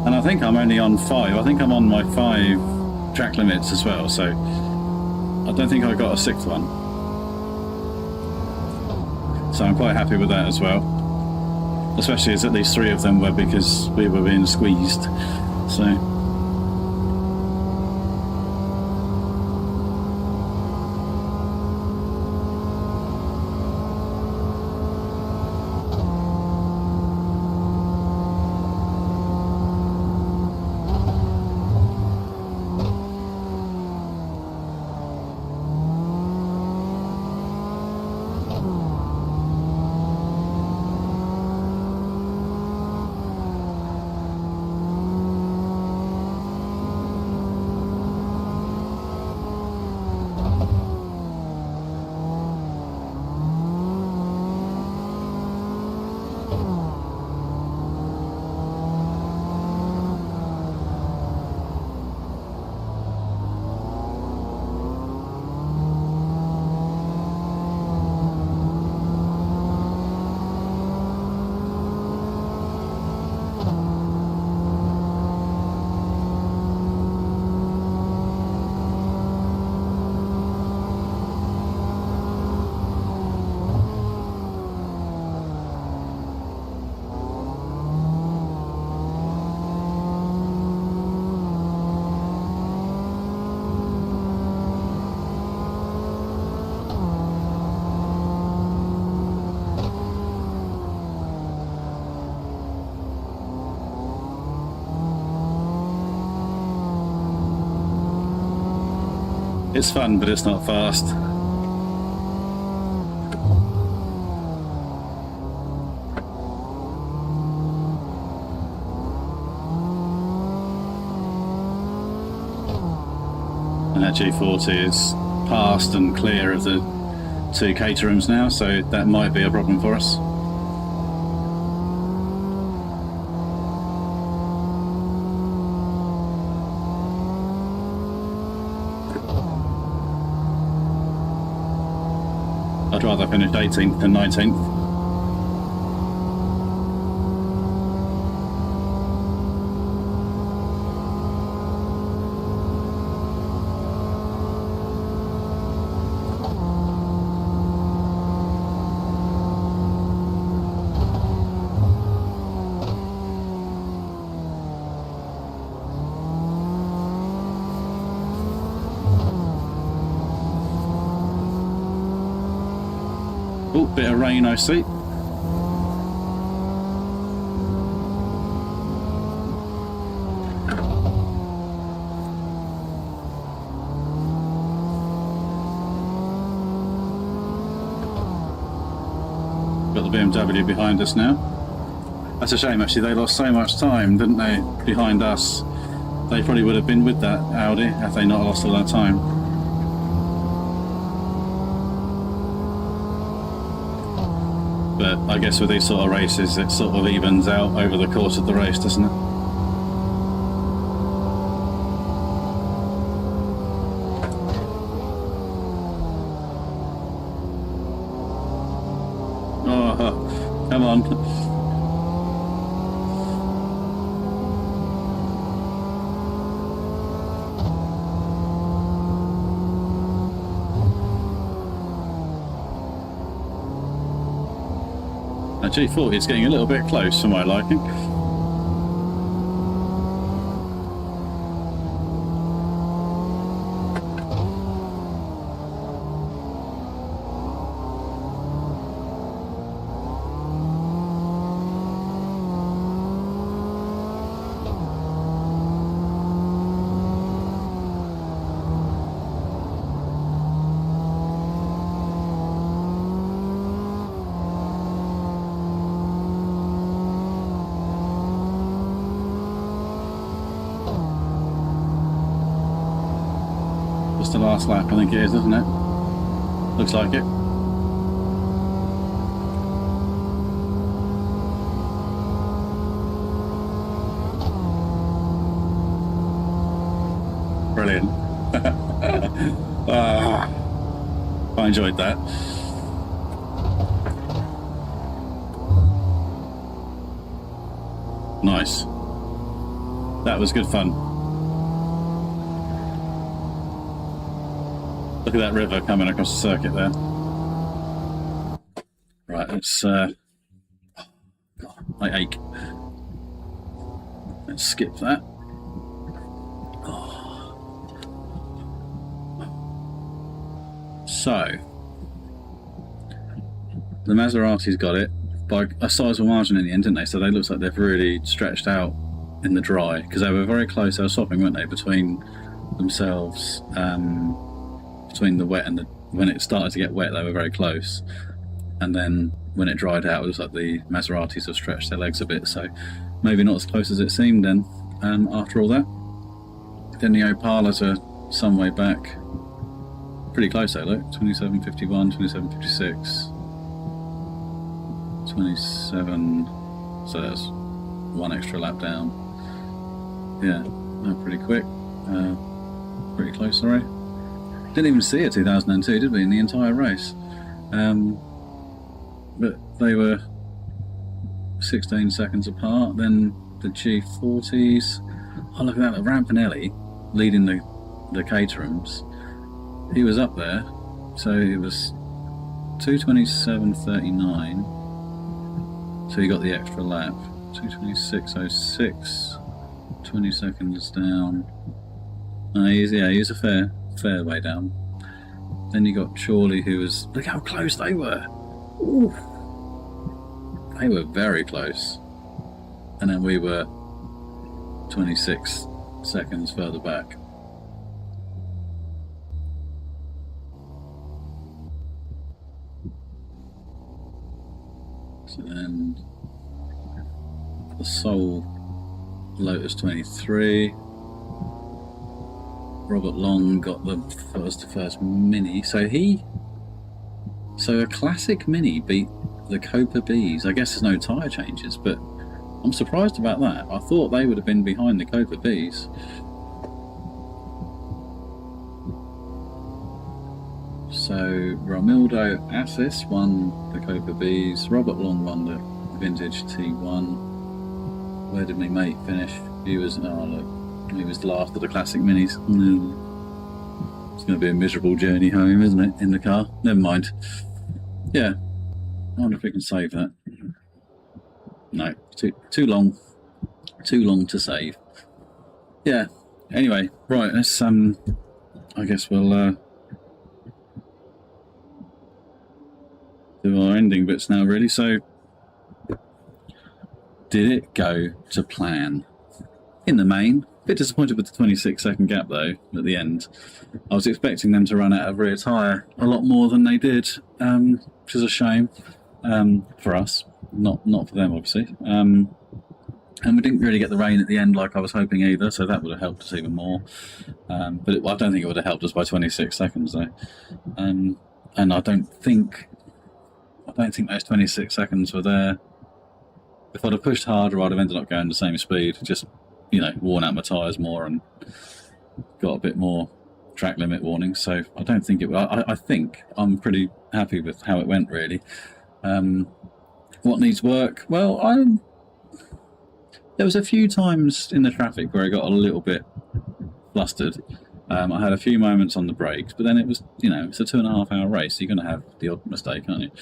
And I think I'm only on 5. I think I'm on my 5 track limits as well, so I don't think I got a 6th one. So I'm quite happy with that as well. Especially as at least 3 of them were because we were being squeezed. So. It's fun, but it's not fast. And that G40 is past and clear of the 2 Caterhams now, so that might be a problem for us. I'd rather finish 18th than 19th. Oh, bit of rain I see. Got the BMW behind us now. That's a shame actually, they lost so much time, didn't they, behind us. They probably would have been with that Audi had they not lost all that time. But I guess with these sort of races, it sort of evens out over the course of the race, doesn't it? Oh, come on. A G40 is getting a little bit close for my liking. The last lap, I think it is, isn't it? Looks like it. Brilliant. I enjoyed that. Nice. That was good fun. Look at that river coming across the circuit there. Right, let's God, I ache. Let's skip that. So the Maserati's got it by a sizable margin in the end, didn't they? So they look like they've really stretched out in the dry, because they were very close. They were swapping, weren't they, between themselves. Between the wet and the, when it started to get wet, they were very close, and then when it dried out, it was like the Maseratis have stretched their legs a bit, so maybe not as close as it seemed then. After all that, then the Opalas are some way back, pretty close though. Look, 27.51, 27.56, 27. So that's one extra lap down. Yeah, no, pretty quick, pretty close. Sorry. Didn't even see a 2002, did we, in the entire race? But they were 16 seconds apart. Then the G40s. Oh, look at that, Rampinelli leading the Caterhams. He was up there, so it was 2:27.39. So he got the extra lap. 2:26.06. 20 seconds down. He's a fair way down. Then you got Chorley, who was, look how close they were. Ooh. They were very close, and then we were 26 seconds further back. So then the Soul Lotus 23. Robert Long got the first Mini, so he So a classic Mini beat the CopaBs. I guess there's no tyre changes, but I'm surprised about that. I thought they would have been behind the CopaBs. So Romildo Assis won the CopaBs, Robert Long won the Vintage T1. Where did my mate finish? He was, oh look, he was last of the classic Minis. It's going to be a miserable journey home, isn't it, in the car? Never mind. Yeah, I wonder if we can save that. No, too long to save. Yeah. Anyway, right. Let's I guess we'll do our ending bits now, really. So, did it go to plan? In the main, a bit disappointed with the 26-second gap though at the end. I was expecting them to run out of rear tyre a lot more than they did, which is a shame for us, not for them obviously. And we didn't really get the rain at the end like I was hoping either, so that would have helped us even more. But I don't think it would have helped us by 26 seconds though. And I don't think those 26 seconds were there. If I'd have pushed harder, I'd have ended up going the same speed, just, you know, worn out my tyres more and got a bit more track limit warnings. So I don't think it. I think I'm pretty happy with how it went, really. What needs work? Well, there was a few times in the traffic where I got a little bit flustered. I had a few moments on the brakes, but then it was, you know, it's a 2.5 hour race, so you're going to have the odd mistake, aren't you?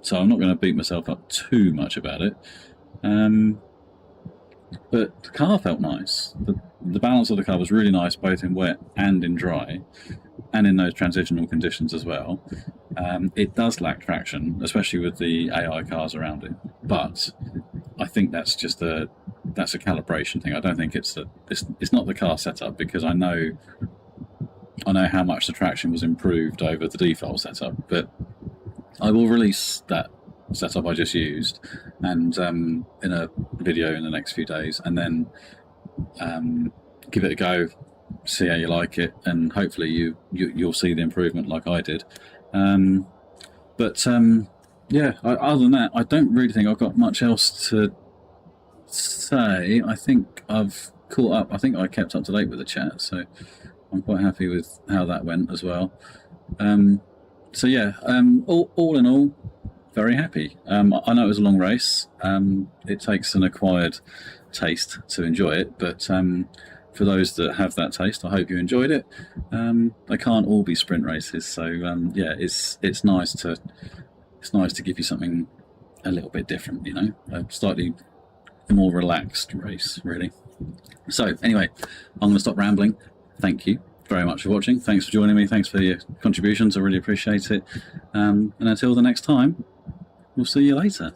So I'm not going to beat myself up too much about it. But the car felt nice. The balance of the car was really nice, both in wet and in dry, and in those transitional conditions as well. It does lack traction, especially with the AI cars around it. But I think that's just a calibration thing. I don't think it's not the car setup, because I know how much the traction was improved over the default setup. But I will release that setup I just used, and in a video in the next few days, and then give it a go, see how you like it, and hopefully you'll see the improvement like I did. Yeah, other than that, I don't really think I've got much else to say. I think I've caught up. I think I kept up to date with the chat, so I'm quite happy with how that went as well. So yeah, all in all, very happy. I know it was a long race. It takes an acquired taste to enjoy it, but for those that have that taste, I hope you enjoyed it. They can't all be sprint races, so yeah, it's nice to give you something a little bit different, you know, a slightly more relaxed race, really. So anyway, I'm going to stop rambling. Thank you very much for watching. Thanks for joining me. Thanks for your contributions. I really appreciate it. And until the next time, we'll see you later.